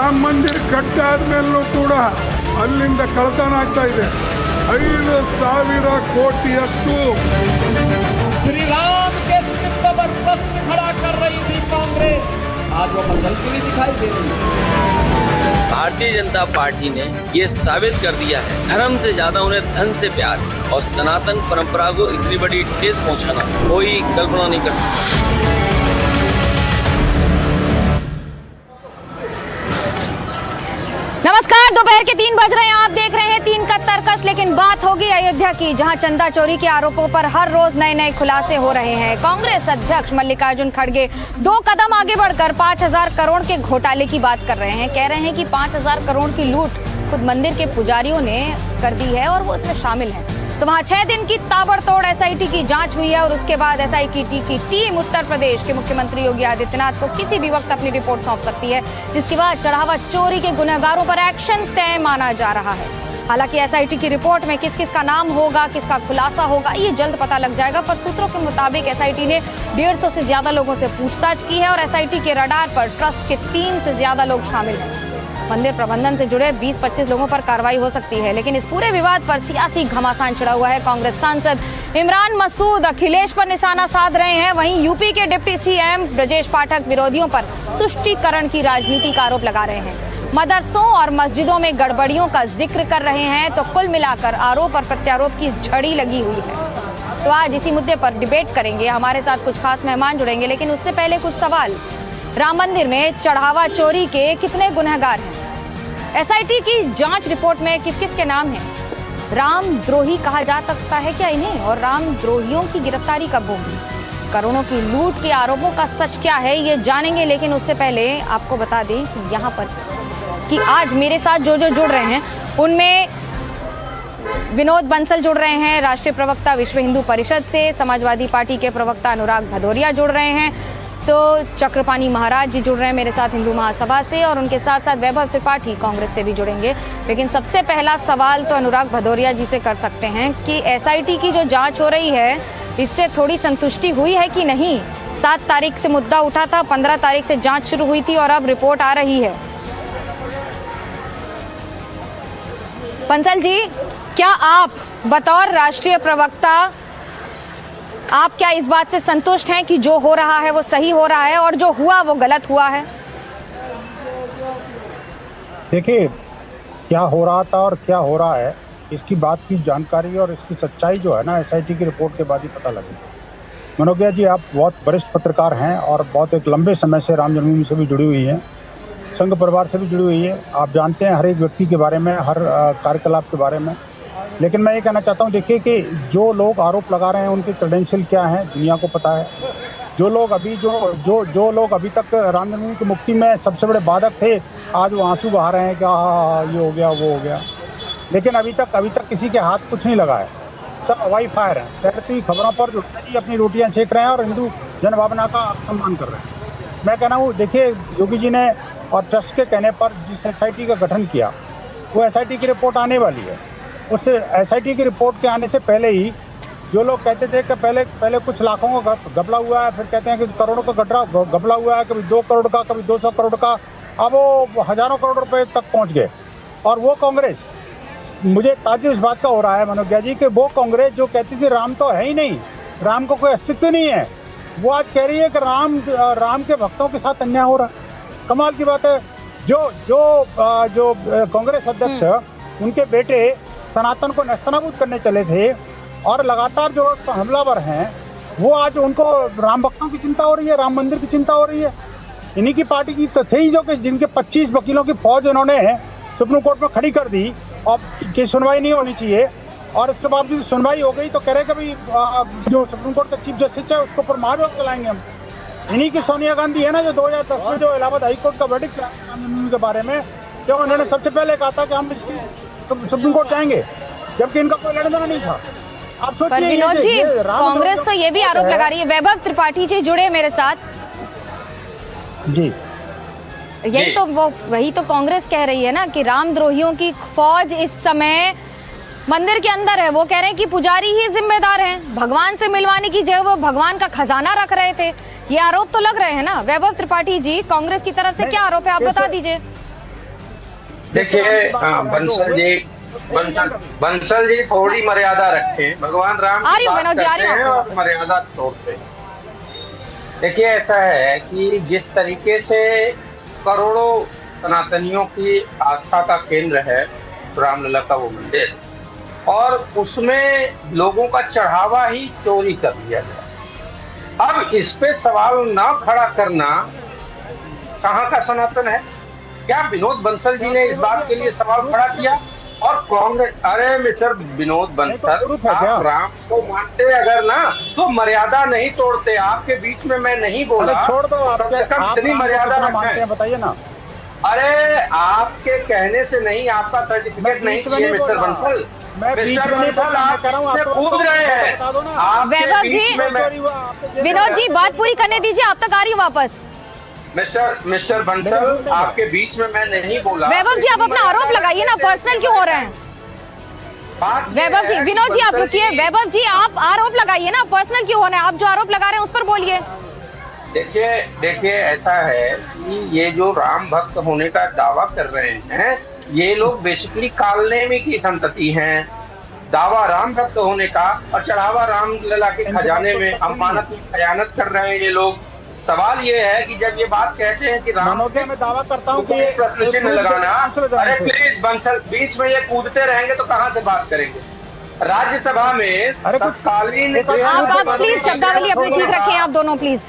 ರಾಮ ಮಂದಿರ ಕಟ್ಟಾದ್ಮೇಲೂ ಕೂಡ ಅಲ್ಲಿಂದ ಕಳ್ಳತನ ಆಗ್ತಾ ಇದೆ. 5,000 ಕೋಟಿಯಷ್ಟು श्री राम के अस्तित्व पर प्रश्न खड़ा कर रही थी कांग्रेस, आज वो मचलती हुई दिखाई दे रही है। भारतीय जनता पार्टी ने ये साबित कर दिया है धर्म से ज्यादा उन्हें धन से प्यार है और सनातन परंपरा को इतनी बड़ी ठेस पहुंचाना कोई कल्पना नहीं कर सकता। नमस्कार, दोपहर के 3 बज रहे हैं। आप देख रहे हैं 3 का तरकश। लेकिन बात होगी अयोध्या की, जहां चंदा चोरी के आरोपों पर हर रोज नए नए खुलासे हो रहे हैं। कांग्रेस अध्यक्ष मल्लिकार्जुन खड़गे 2 कदम आगे बढ़कर 5,000 करोड़ के घोटाले की बात कर रहे हैं। कह रहे हैं कि 5,000 करोड़ की लूट खुद मंदिर के पुजारियों ने कर दी है और वो इसमें शामिल है। तो वहां 6 दिन की ताबड़तोड़ एसआईटी की जांच हुई है और उसके बाद एसआईटी की टीम उत्तर प्रदेश के मुख्यमंत्री योगी आदित्यनाथ को किसी भी वक्त अपनी रिपोर्ट सौंप सकती है, जिसके बाद चढ़ावा चोरी के गुनहगारों पर एक्शन तय माना जा रहा है। हालांकि एसआईटी की रिपोर्ट में किस किस का नाम होगा, किसका खुलासा होगा, ये जल्द पता लग जाएगा। पर सूत्रों के मुताबिक एसआईटी ने 150 से ज्यादा लोगों से पूछताछ की है और एसआईटी के रडार पर ट्रस्ट के 3 से ज्यादा लोग शामिल हैं। मंदिर प्रबंधन से जुड़े 20-25 लोगों पर कार्रवाई हो सकती है। लेकिन इस पूरे विवाद पर सियासी घमासान छिड़ा हुआ है। कांग्रेस सांसद इमरान मसूद अखिलेश पर निशाना साध रहे हैं। वहीं यूपी के डिप्टी सीएम ब्रजेश पाठक विरोधियों पर तुष्टीकरण की राजनीति का आरोप लगा रहे हैं। मदरसों और मस्जिदों में गड़बड़ियों का जिक्र कर रहे हैं। तो कुल मिलाकर आरोप और प्रत्यारोप की झड़ी लगी हुई है। तो आज इसी मुद्दे पर डिबेट करेंगे। हमारे साथ कुछ खास मेहमान जुड़ेंगे, लेकिन उससे पहले कुछ सवाल। राम मंदिर में चढ़ावा चोरी के कितने गुनहगार हैं? एसआईटी की जांच रिपोर्ट में किस किस के नाम हैं? राम द्रोही कहा जा सकता है क्या इन्हें? और राम द्रोहियों की गिरफ्तारी कब होगी? करोड़ों की लूट के आरोपों का सच क्या है, ये जानेंगे। लेकिन उससे पहले आपको बता दें कि यहाँ पर कि आज मेरे साथ जो जुड़ रहे हैं उनमें विनोद बंसल जुड़ रहे हैं, राष्ट्रीय प्रवक्ता विश्व हिंदू परिषद से, समाजवादी पार्टी के प्रवक्ता अनुराग भदौरिया जुड़ रहे हैं, तो चक्रपाणी महाराज जी जुड़ रहे हैं मेरे साथ हिंदू महासभा से, और उनके साथ साथ वैभव त्रिपाठी कांग्रेस से भी जुड़ेंगे। लेकिन सबसे पहला सवाल तो अनुराग भदौरिया जी से कर सकते हैं कि एसआईटी की जो जांच हो रही है, इससे थोड़ी संतुष्टि हुई है कि नहीं? 7 तारीख से मुद्दा उठा था, 15 तारीख से जांच शुरू हुई थी और अब रिपोर्ट आ रही है। बंसल जी, क्या आप बतौर राष्ट्रीय प्रवक्ता आप क्या इस बात से संतुष्ट हैं कि जो हो रहा है वो सही हो रहा है और जो हुआ वो गलत हुआ है? देखिए, क्या हो रहा था और क्या हो रहा है, इसकी बात की जानकारी और इसकी सच्चाई जो है ना, एसआईटी की रिपोर्ट के बाद ही पता लगी। मनोज्ञा जी, आप बहुत वरिष्ठ पत्रकार हैं और बहुत एक लंबे समय से राम जन्मभूमि से भी जुड़ी हुई हैं, संघ परिवार से भी जुड़ी हुई है। आप जानते हैं हर एक व्यक्ति के बारे में, हर कार्यकलाप के बारे में। लेकिन मैं ये कहना चाहता हूँ, देखिए कि जो लोग आरोप लगा रहे हैं उनके क्रेडेंशियल क्या हैं, दुनिया को पता है। जो लोग अभी जो लोग अभी तक राम जन्मभूमि की मुक्ति में सबसे बड़े बाधक थे, आज वो आंसू बहा रहे हैं कि ये हो गया वो हो गया। लेकिन अभी तक किसी के हाथ कुछ नहीं लगा है, सब हवाई फायर है। तैरती खबरों पर जो अपनी रोटियां सेक रहे हैं और हिंदू जनभावना का सम्मान कर रहे हैं। मैं कहना हूँ, देखिए, योगी जी ने और ट्रस्ट के कहने पर जिस एसआईटी का गठन किया, वो एसआईटी की रिपोर्ट आने वाली है। उस एसआईटी की रिपोर्ट के आने से पहले ही जो लोग कहते थे कि पहले कुछ लाखों का घपला हुआ है, फिर कहते हैं कि करोड़ों का घपला हुआ है, कभी 2 करोड़ का, कभी 200 करोड़ का, अब वो हजारों करोड़ रुपए तक पहुंच गए। और वो कांग्रेस, मुझे ताज्जुब इस बात का हो रहा है मनोज्ञा जी, कि वो कांग्रेस जो कहती थी राम तो है ही नहीं, राम को कोई अस्तित्व नहीं है, वो आज कह रही है कि राम के भक्तों के साथ अन्याय हो रहा है। कमाल की बात है। जो कांग्रेस अध्यक्ष, उनके बेटे सनातन को नस्तनाबूद करने चले थे और लगातार जो हमलावर हैं, वो आज उनको राम भक्तों की चिंता हो रही है, राम मंदिर की चिंता हो रही है। इन्हीं की पार्टी की तो थे ही जो कि जिनके 25 वकीलों की फौज उन्होंने सुप्रीम कोर्ट में खड़ी कर दी और की सुनवाई नहीं होनी चाहिए, और इसके बावजूद सुनवाई हो गई तो कह रहे कि भाई जो सुप्रीम कोर्ट का चीफ जस्टिस है उसके ऊपर महाभियोग चलाएंगे हम। इन्हीं की सोनिया गांधी है ना, जो 2010 में जो इलाहाबाद हाईकोर्ट का वर्डिक्ट के बारे में, जो उन्होंने सबसे पहले कहा था कि हम इसकी सुप्रीम कोर्ट जाएंगे, जबकि इनका कोई लेना देना नहीं था। आप सोचिए, विनोद जी, कांग्रेस तो ये भी आरोप लगा रही है। वैभव त्रिपाठी जी जुड़े मेरे साथ जी। वही तो कांग्रेस कह रही है ना कि रामद्रोहियों की फौज इस समय मंदिर के अंदर है। वो कह रहे हैं कि पुजारी ही जिम्मेदार हैं, भगवान से मिलवाने की जगह वो भगवान का खजाना रख रहे थे। ये आरोप तो लग रहे हैं ना। वैभव त्रिपाठी जी, कांग्रेस की तरफ से क्या आरोप है, आप बता दीजिए। देखिए बंसल जी थोड़ी मर्यादा रखें। भगवान राम आ रही की हूँ, बात मनोज जी, आ करते रही हूँ हैं आपको। और मर्यादा तोड़ते हैं। देखिए ऐसा है कि जिस तरीके से करोड़ों सनातनियों की आस्था का केंद्र है रामलला का वो मंदिर, और उसमें लोगों का चढ़ावा ही चोरी कर दिया गया। अब इस पे सवाल ना खड़ा करना कहाँ का सनातन है? क्या विनोद बंसल जी ने इस बात के लिए सवाल खड़ा किया? और कांग्रेस, अरे मिस्टर विनोद बंसल, आप राम को मानते अगर ना तो मर्यादा नहीं तोड़ते। आपके बीच में मैं नहीं बोला, छोड़ दो, कम से कम इतनी मर्यादा रखें। बताइए ना। अरे आपके कहने से नहीं, आपका सर्टिफिकेट नहीं चाहिए मिस्टर बंसल। मिस्टर बंसल आप इसमें कूद रहे हैं। वैभव जी, विनोद जी बात पूरी करने दीजिए, आप तक आ रही हूँ वापस। मिस्टर बंसल, आपके बीच में मैं नहीं बोला। वैभव जी आप अपना आरोप लगाइए ना, पर्सनल क्यों हो रहे हैं? वैभव जी, विनोद जी आप रुकिए। वैभव जी आप आरोप लगाइए ना, पर्सनल क्यों हो रहे हैं? आप जो आरोप लगा रहे हैं उस पर बोलिए। देखिए ऐसा है कि ये जो राम भक्त होने का दावा कर रहे हैं, ये लोग बेसिकली कालनेमी की संतति हैं। दावा राम भक्त होने का और चढ़ावा राम लला के खजाने में, अमानत में खयानत कर रहे हैं ये लोग। सवाल ये है कि जब ये बात कहते हैं कि राम, मैं दावा करता हूँ कि प्रश्न चिन्ह लगाना, अरे प्लीज बंसल, बीच में ये कूदते रहेंगे तो कहाँ से बात करेंगे? राज्यसभा में तत्कालीन आप प्लीज शब्दावली अपनी ठीक रखें, आप दोनों प्लीज।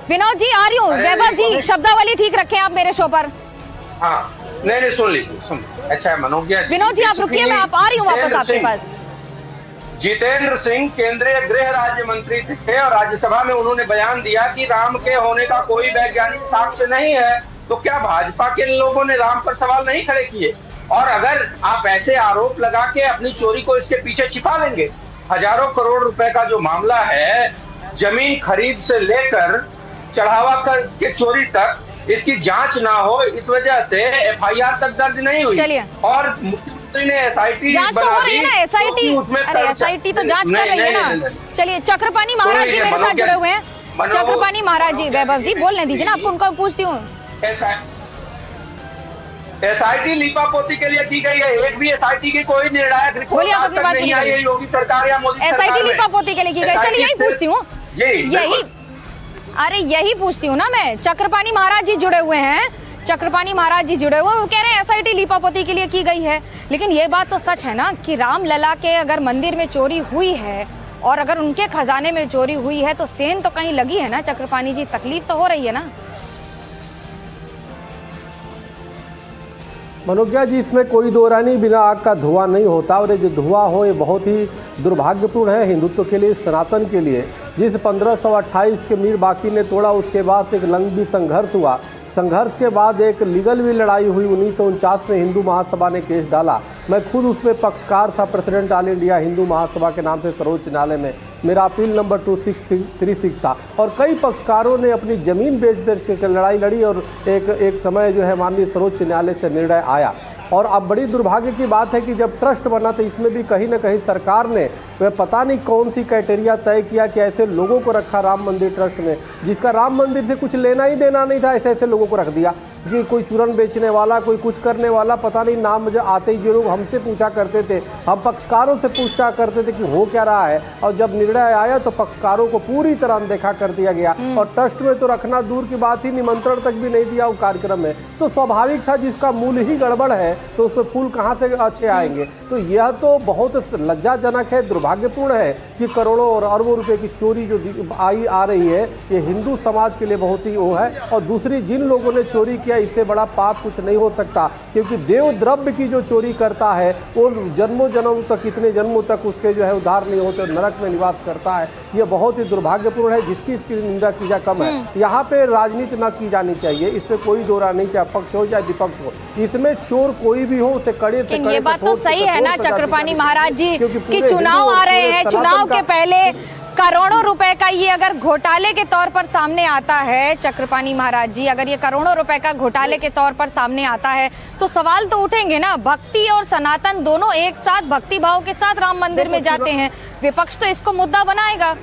विनोद जी आ रही हूँ। वैभव जी शब्दावली ठीक रखें आप मेरे शो पर। हाँ नहीं सुन लीजिए, सुन। अच्छा मनोज जी, विनोद जी आप रुकिए, मैं आप आ रही हूँ वापस आपके पास। जितेंद्र सिंह केंद्रीय गृह राज्य मंत्री थे और राज्यसभा में उन्होंने बयान दिया कि राम के होने का कोई वैज्ञानिक साक्ष्य नहीं है। तो क्या भाजपा के लोगों ने राम पर सवाल नहीं खड़े किए? और अगर आप ऐसे आरोप लगा के अपनी चोरी को इसके पीछे छिपा लेंगे, हजारों करोड़ रुपए का जो मामला है, जमीन खरीद से लेकर चढ़ावा के चोरी तक, इसकी जांच ना हो, इस वजह से एफआईआर तक दर्ज नहीं हुई। चलिए, और मुख्यमंत्री ने एसआईटी जांच तो हो रही है ना, एसआईटी, अरे एसआईटी तो जांच कर रही है ना। चलिए, चक्रपाणी महाराज जी मेरे साथ जुड़े हुए हैं। चक्रपाणी महाराज जी, वैभव जी बोलने दीजिए ना, आपको उनको पूछती हूँ। एसआईटी लीपापोती के लिए की गई है, एक भी एसआईटी की कोई निर्णायक रिपोर्ट आज तक नहीं आई है योगी सरकार या मोदी सरकार में। एसआईटी लीपापोती के लिए की गई, चलिए यही पूछती हूँ, यही पूछती हूँ ना मैं। चक्रपाणी महाराज जी जुड़े हुए हैं, चक्रपाणी महाराज जी जुड़े हुए, वो कह रहे हैं एसआईटी लीपापोती के लिए की गई है। लेकिन ये बात तो सच है ना कि राम लला के अगर मंदिर में चोरी हुई है और अगर उनके खजाने में चोरी हुई है तो सेंध तो कहीं लगी है ना चक्रपाणी जी, तकलीफ तो हो रही है ना। मनोज्ञा जी, इसमें कोई दो राय नहीं, बिना आग का धुआं नहीं होता, और ये जो धुआं हो ये बहुत ही दुर्भाग्यपूर्ण है हिंदुत्व के लिए, सनातन के लिए। जिस 1528 के मीर बाकी ने तोड़ा, उसके बाद एक लंबी संघर्ष हुआ। संघर्ष के बाद एक लीगल भी लड़ाई हुई। 1949 में हिंदू महासभा ने केस डाला, मैं खुद उसमें पक्षकार था, president all India Hindu Mahasabha के नाम से सर्वोच्च न्यायालय में मेरा अपील नंबर 2636 था। और कई पक्षकारों ने अपनी ज़मीन बेच के लड़ाई लड़ी और एक समय जो है माननीय सर्वोच्च न्यायालय से निर्णय आया। और अब बड़ी दुर्भाग्य की बात है कि जब ट्रस्ट बना तो इसमें भी कहीं ना कहीं सरकार ने वह पता नहीं कौन सी क्राइटेरिया तय किया कि ऐसे लोगों को रखा राम मंदिर ट्रस्ट में जिसका राम मंदिर से कुछ लेना ही देना नहीं था। ऐसे लोगों को रख दिया कि कोई चूरन बेचने वाला, कोई कुछ करने वाला, पता नहीं नाम मुझे आते ही जो लोग हमसे पूछा करते थे, हम पक्षकारों से पूछा करते थे कि हो क्या रहा है। और जब निर्णय आया तो पक्षकारों को पूरी तरह अनदेखा कर दिया गया और ट्रस्ट में तो रखना दूर की बात ही, निमंत्रण तक भी नहीं दिया वो कार्यक्रम में। तो स्वाभाविक था, जिसका मूल ही गड़बड़ है तो उसमें फूल कहाँ से अच्छे आएंगे। तो यह तो बहुत लज्जाजनक है, दुर्भाग्यपूर्ण है कि करोड़ों और अरबों रुपए की चोरी जो आ रही है, ये हिंदू समाज के लिए बहुत ही वो है। और दूसरी, जिन लोगों ने चोरी किया, इससे बड़ा पाप कुछ नहीं हो सकता, क्योंकि देव द्रव्य की जो चोरी करता है वो जन्मों जन्मों तक, कितने जन्मों तक उसके जो है उद्धार नहीं होते, नरक में निवास करता है। ये बहुत ही दुर्भाग्यपूर्ण है, जिसकी इसकी निंदा की जा कम है। यहाँ पे राजनीति न की जानी चाहिए, इसमें कोई दो राय नहीं, चाहे पक्ष हो चाहे विपक्ष हो। इसमें चोर कोई भी हो उसे कड़े से कड़े। ये बात तो सही है ना चक्रपाणी महाराज जी कि चुनाव आ रहे हैं, चुनाव के पहले करोड़ों रुपए का ये अगर घोटाले के तौर पर सामने आता है, चक्रपाणी महाराज जी अगर ये करोड़ों रुपए का घोटाले के तौर पर सामने आता है तो सवाल तो उठेंगे ना। भक्ति और सनातन दोनों एक साथ भक्ति भाव के साथ राम मंदिर में जाते हैं, विपक्ष तो इसको मुद्दा बनाएगा।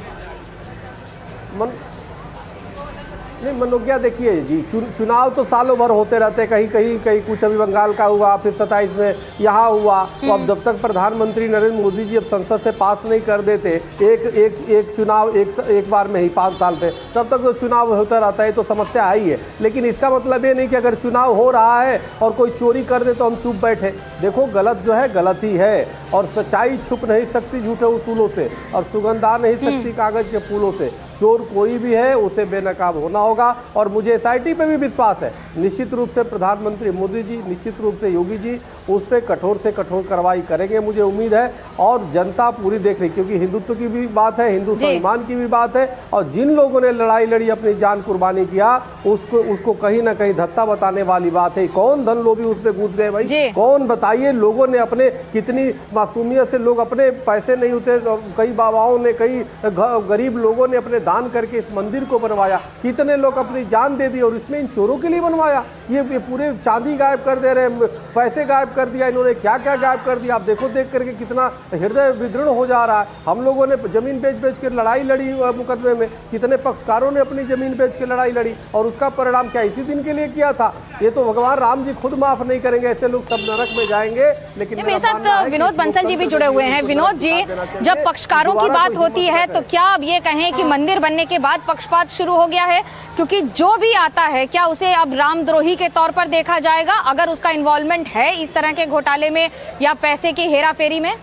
नहीं मनोज्ञा देखिए जी, चुनाव तो सालों भर होते रहते, कहीं कुछ अभी बंगाल का हुआ, फिर 27 में यहाँ हुआ। तो अब जब तक प्रधानमंत्री नरेंद्र मोदी जी अब संसद से पास नहीं कर देते एक चुनाव एक बार में ही 5 साल पे, तब तक तो चुनाव होता रहता है, तो समस्या है ही है। लेकिन इसका मतलब ये नहीं कि अगर चुनाव हो रहा है और कोई चोरी कर दे तो हम चुप बैठे। देखो गलत जो है गलत ही है, और सच्चाई छुप नहीं सकती झूठे उसूलों से, और सुगंध आ नहीं सकती कागज के फूलों से। चोर कोई भी है उसे बेनकाब होना होगा। और मुझे एसआईटी पे भी विश्वास है, निश्चित रूप से प्रधानमंत्री मोदी जी, निश्चित रूप से योगी जी उस पर कठोर से कठोर कार्रवाई करेंगे, मुझे उम्मीद है। और जनता पूरी देख रही, क्योंकि हिंदुत्व की भी बात है, हिंदू स्वाभिमान की भी बात है, और जिन लोगों ने लड़ाई लड़ी, अपनी जान कुर्बानी किया, उसको कहीं ना कहीं धत्ता बताने वाली बात है। कौन धन लोभी उस पर घुस गए भाई, कौन बताइए। लोगों ने अपने कितनी मासूमियत से लोग अपने पैसे नहीं होते, कई बाबाओं ने, कई गरीब लोगों ने अपने दान करके इस मंदिर को बनवाया, कितने लोग अपनी जान दे दी, और इसमें इन चोरों के लिए बनवाया। ये पूरे चांदी गायब कर दे रहे हैं, पैसे गायब कर दिया इन्होंने, क्या क्या गायब कर दिया। आप देखो, देख करके कितना हृदय विदृढ़ हो जा रहा है। हम लोगों ने जमीन बेच के लड़ाई लड़ी मुकदमे में, कितने पक्षकारों ने अपनी जमीन बेच के लड़ाई लड़ी, और उसका परिणाम क्या इसी दिन के लिए किया था। ये तो भगवान राम जी खुद माफ नहीं करेंगे, ऐसे लोग सब नरक में जाएंगे। लेकिन मेरे साथ विनोद बंसल जी भी जुड़े हुए हैं। विनोद जी, जब पक्षकारों की बात होती है तो क्या अब ये कहें कि मंदिर बनने के बाद पक्षपात शुरू हो गया है? क्योंकि जो भी आता है क्या उसे अब रामद्रोही के तौर पर देखा जाएगा अगर उसका इन्वॉल्वमेंट है इस तरह के घोटाले में या पैसे की हेराफेरी में?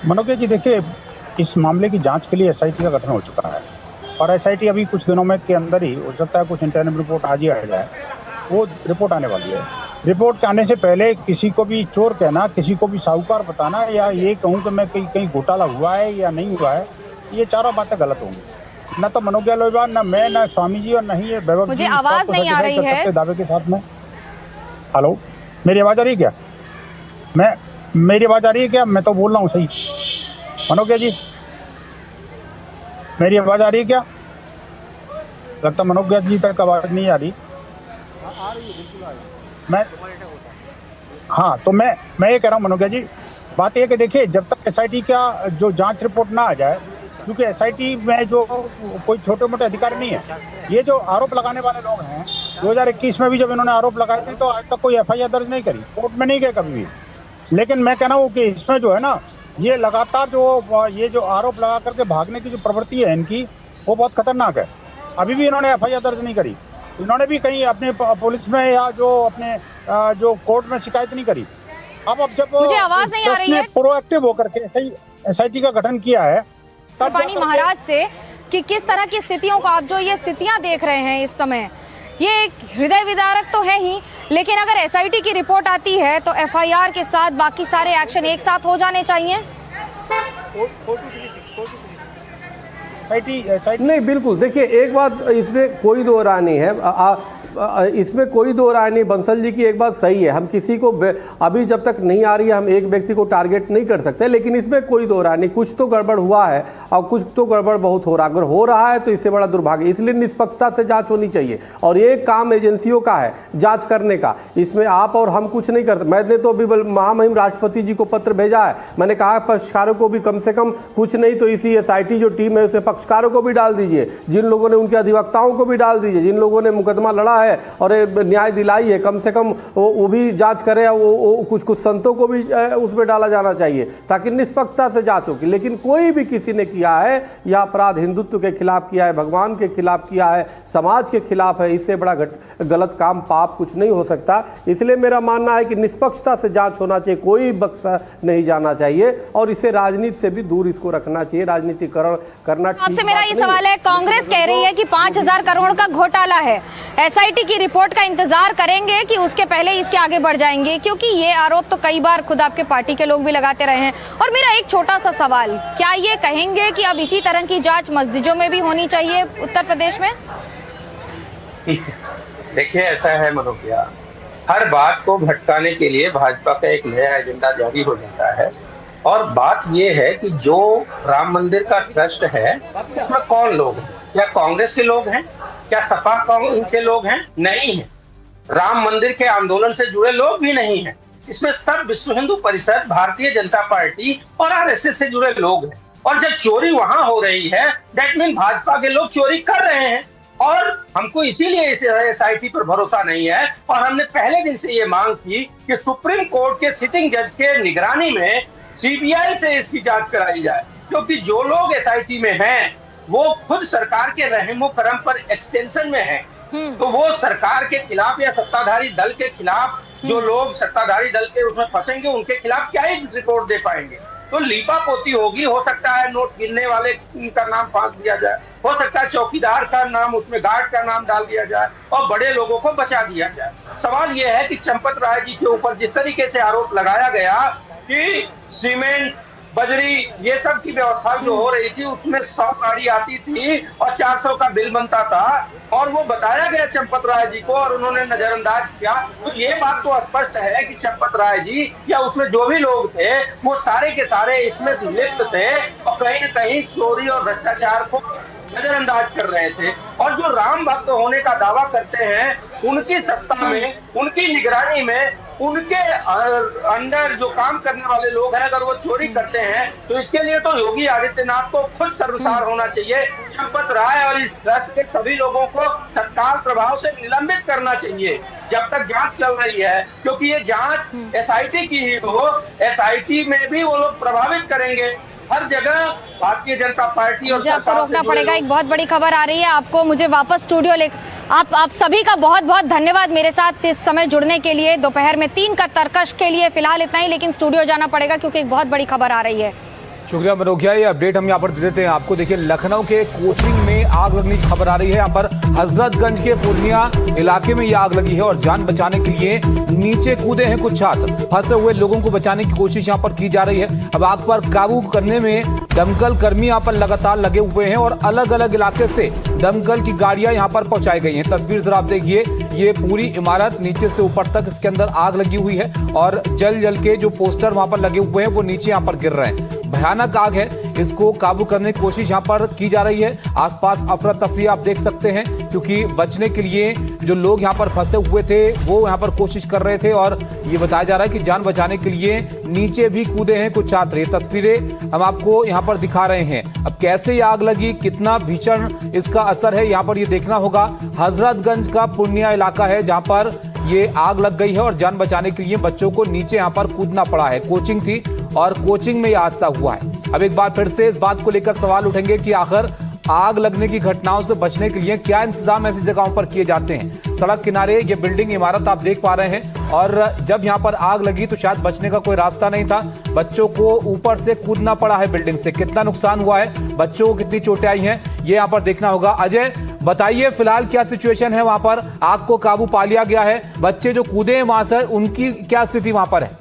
मनोज्ञा जी देखिए, इस मामले की जांच के लिए एसआईटी का गठन हो चुका है, और एसआईटी अभी कुछ दिनों में के अंदर ही, हो सकता है कुछ इंटरनल रिपोर्ट आज ही आ जाए, वो रिपोर्ट आने वाली है। रिपोर्ट के आने से पहले किसी को भी चोर कहना, किसी को भी साहूकार बताना, या ये कहूँ कि मैं कहीं घोटाला हुआ है या नहीं हुआ है, ये चारों बातें गलत होंगी। न तो मनोज्ञा लोहियाल, न मैं, न स्वामी जी, और न ही ये वैभव जी। मुझे आवाज नहीं आ रही है दावे के साथ में। हेलो, मेरी आवाज आ रही है क्या? मेरी आवाज आ रही है क्या? मैं तो बोल रहा हूँ सही। मनोज्ञा जी, मेरी आवाज आ रही है क्या? लगता मनोज्ञा जी तक आवाज नहीं आ रही। तो मैं ये कह रहा हूँ मनोज्ञा जी, बात यह कि देखिए, जब तक एसआईटी का जो जांच रिपोर्ट ना आ जाए, क्योंकि एसआईटी में जो कोई छोटे मोटे अधिकारी नहीं है, ये जो आरोप लगाने वाले लोग हैं, 2021 में भी जब इन्होंने आरोप लगाए थे तो आज तक कोई एफआईआर दर्ज नहीं करी, कोर्ट में नहीं गए कभी भी। लेकिन मैं कह रहा हूँ कि इसमें जो है ना, ये लगातार ये जो आरोप लगा करके भागने की जो प्रवृत्ति है इनकी, वो बहुत खतरनाक है। अभी भी इन्होंने एफआईआर दर्ज नहीं करी, इन्होंने भी कहीं अपने पुलिस में या जो कोर्ट में शिकायत नहीं करी। अब जब मुझे आवाज नहीं आ रही है, प्रोएक्टिव होकर के एसआईटी का गठन किया है, तब पानी महाराज से कि किस तरह की स्थितियों को आप जो ये स्थितियां देख रहे हैं इस समय, ये एक हृदय विदारक तो है ही, लेकिन अगर एसआईटी की रिपोर्ट आती है तो एफआईआर के साथ बाकी सारे एक्शन एक साथ हो जाने चाहिए। नहीं, बिल्कुल। देखिए, एक बात इसमें कोई दो राय नहीं है, इसमें कोई दो राय नहीं। बंसल जी की एक बात सही है, हम किसी को अभी जब तक नहीं आ रही है हम एक व्यक्ति को टारगेट नहीं कर सकते, लेकिन इसमें कोई दो राय नहीं, कुछ तो गड़बड़ हुआ है और कुछ तो गड़बड़ बहुत हो रहा है। अगर हो रहा है तो इससे बड़ा दुर्भाग्य, इसलिए निष्पक्षता से जांच होनी चाहिए, और ये काम एजेंसियों का है जांच करने का, इसमें आप और हम कुछ नहीं करते। मैंने तो अभी महामहिम राष्ट्रपति जी को पत्र भेजा है, मैंने कहा पक्षकारों को भी कम से कम कुछ नहीं तो इसी एसआईटी जो टीम है उसमें पक्षकारों को भी डाल दीजिए, जिन लोगों ने उनके अधिवक्ताओं को भी डाल दीजिए, जिन लोगों ने मुकदमा लड़ा है और न्याय दिलाई है, कम से कम वो भी जांच करे, वो कुछ संतों को भी उसमें डाला जाना चाहिए ताकि निष्पक्षता से जांच होगी। लेकिन कोई भी किसी ने किया है यह अपराध हिंदुत्व के खिलाफ किया है, भगवान के खिलाफ किया है, समाज के खिलाफ है, इससे बड़ा गलत काम पाप कुछ नहीं हो सकता। इसलिए मेरा मानना है कि निष्पक्षता से जांच होना चाहिए, कोई बख्शा नहीं जाना चाहिए, और इसे राजनीति से भी दूर इसको रखना चाहिए, राजनीतिकरण करना। आपसे मेरा ये सवाल है, कांग्रेस कह रही है कि 5000 करोड़ का घोटाला है, एसआईटी की रिपोर्ट का इंतजार करेंगे कि उसके पहले इसके आगे बढ़ जाएंगे? क्योंकि ये आरोप तो कई बार खुद आपके पार्टी के लोग भी लगाते रहे हैं। और मेरा एक छोटा सा सवाल, क्या ये कहेंगे कि अब इसी तरह की जांच मस्जिदों में भी होनी चाहिए उत्तर प्रदेश में? देखिए, ऐसा है मनोज्ञा, हर बात को भटकाने के लिए भाजपा का एक नया एजेंडा जारी हो जाता है, और बात ये है कि जो राम मंदिर का ट्रस्ट है उसमें कौन लोग हैं? क्या कांग्रेस के लोग हैं? क्या सपा के लोग हैं? नहीं है। राम मंदिर के आंदोलन से जुड़े लोग भी नहीं हैं। इसमें सब विश्व हिंदू परिषद, भारतीय जनता पार्टी और आरएसएस से जुड़े लोग हैं। और जब चोरी वहां हो रही है, दैट मीन भाजपा के लोग चोरी कर रहे हैं। और हमको इसीलिए इस एसआईटी पर भरोसा नहीं है, और हमने पहले दिन से ये मांग की कि सुप्रीम कोर्ट के सिटिंग जज के निगरानी में सीबीआई से इसकी जांच कराई जाए, क्योंकि जो लोग एसआईटी में हैं वो खुद सरकार के रहमो करम पर एक्सटेंशन में हैं। तो वो सरकार के खिलाफ या सत्ताधारी दल के खिलाफ, जो लोग सत्ताधारी दल के उसमें फंसेंगे उनके खिलाफ क्या ही रिपोर्ट दे पाएंगे। तो लीपापोती होगी, हो सकता है नोट गिनने वाले का नाम फांस दिया जाए, हो सकता है चौकीदार का नाम, उसमें गार्ड का नाम डाल दिया जाए और बड़े लोगों को बचा दिया जाए। सवाल यह है कि चंपत राय जी के ऊपर जिस तरीके से आरोप लगाया गया कि सीमेंट, बजरी, ये सब की व्यवस्था जो हो रही थी उसमें 100 गाड़ी आती थी और 400 का बिल बनता था, और वो बताया गया चंपत राय जी को और उन्होंने नजरअंदाज किया। तो ये बात तो स्पष्ट है कि चंपत राय जी या उसमें जो भी लोग थे वो सारे के सारे इसमें लिप्त थे और कहीं न कहीं चोरी और भ्रष्टाचार को नजरअंदाज कर रहे थे। और जो राम भक्त होने का दावा करते हैं, उनकी सत्ता में, उनकी निगरानी में, उनके अंदर जो काम करने वाले लोग हैं, अगर वो चोरी करते हैं तो इसके लिए तो योगी आदित्यनाथ को खुद सर्वसार होना चाहिए। चंपत राय और इस ट्रस्ट के सभी लोगों को तत्काल प्रभाव से निलंबित करना चाहिए जब तक जांच चल रही है, क्योंकि ये जांच एसआईटी की ही हो, एसआईटी में भी वो लोग प्रभावित करेंगे। हर जगह भारतीय जनता पार्टी और आपको रोकना पड़ेगा। एक बहुत बड़ी खबर आ रही है, आपको मुझे वापस स्टूडियो ले आप सभी का बहुत बहुत धन्यवाद मेरे साथ इस समय जुड़ने के लिए। दोपहर में 3 का तरकश के लिए फिलहाल इतना ही, लेकिन स्टूडियो जाना पड़ेगा क्योंकि एक बहुत बड़ी खबर आ रही है। शुक्रिया मनोजिया, ये अपडेट हम यहाँ पर दे देते हैं आपको। देखिए, लखनऊ के कोचिंग में आग लगने की खबर आ रही है। यहाँ पर हजरतगंज के पूर्णिया इलाके में ये आग लगी है और जान बचाने के लिए नीचे कूदे हैं कुछ छात्र। फंसे हुए लोगों को बचाने की कोशिश यहाँ पर की जा रही है। अब आग पर काबू करने में दमकल कर्मी यहाँ पर लगातार लगे हुए हैं और अलग अलग इलाके से दमकल की गाड़ियां यहाँ पर पहुंचाई गई हैं। तस्वीर जरा आप देखिए, ये पूरी इमारत नीचे से ऊपर तक इसके अंदर आग लगी हुई है और जल के जो पोस्टर वहां पर लगे हुए हैं वो नीचे यहाँ पर गिर रहे हैं। भयानक आग है, इसको काबू करने की कोशिश यहाँ पर की जा रही है। आसपास अफरा तफरी आप देख सकते हैं, क्योंकि बचने के लिए जो लोग यहाँ पर फंसे हुए थे वो यहाँ पर कोशिश कर रहे थे और ये बताया जा रहा है कि जान बचाने के लिए नीचे भी कूदे हैं कुछ छात्र। ये तस्वीरें हम आपको यहाँ पर दिखा रहे हैं। अब कैसे ये आग लगी, कितना भीषण इसका असर है, यहाँ पर ये देखना होगा। हजरतगंज का पूर्णिया इलाका है जहाँ पर ये आग लग गई है और जान बचाने के लिए बच्चों को नीचे यहाँ पर कूदना पड़ा है। कोचिंग थी और कोचिंग में यह हादसा हुआ है। अब एक बार फिर से इस बात को लेकर सवाल उठेंगे कि आखिर आग लगने की घटनाओं से बचने के लिए क्या इंतजाम ऐसी जगहों पर किए जाते हैं। सड़क किनारे ये बिल्डिंग इमारत आप देख पा रहे हैं और जब यहाँ पर आग लगी तो शायद बचने का कोई रास्ता नहीं था। बच्चों को ऊपर से कूदना पड़ा है बिल्डिंग से। कितना नुकसान हुआ है, बच्चों को कितनी चोटें आई हैं, ये यहाँ पर देखना होगा। अजय, बताइए फिलहाल क्या सिचुएशन है वहां पर? आग को काबू पा लिया गया है, बच्चे जो कूदे हैं वहां से उनकी क्या स्थिति वहां पर है?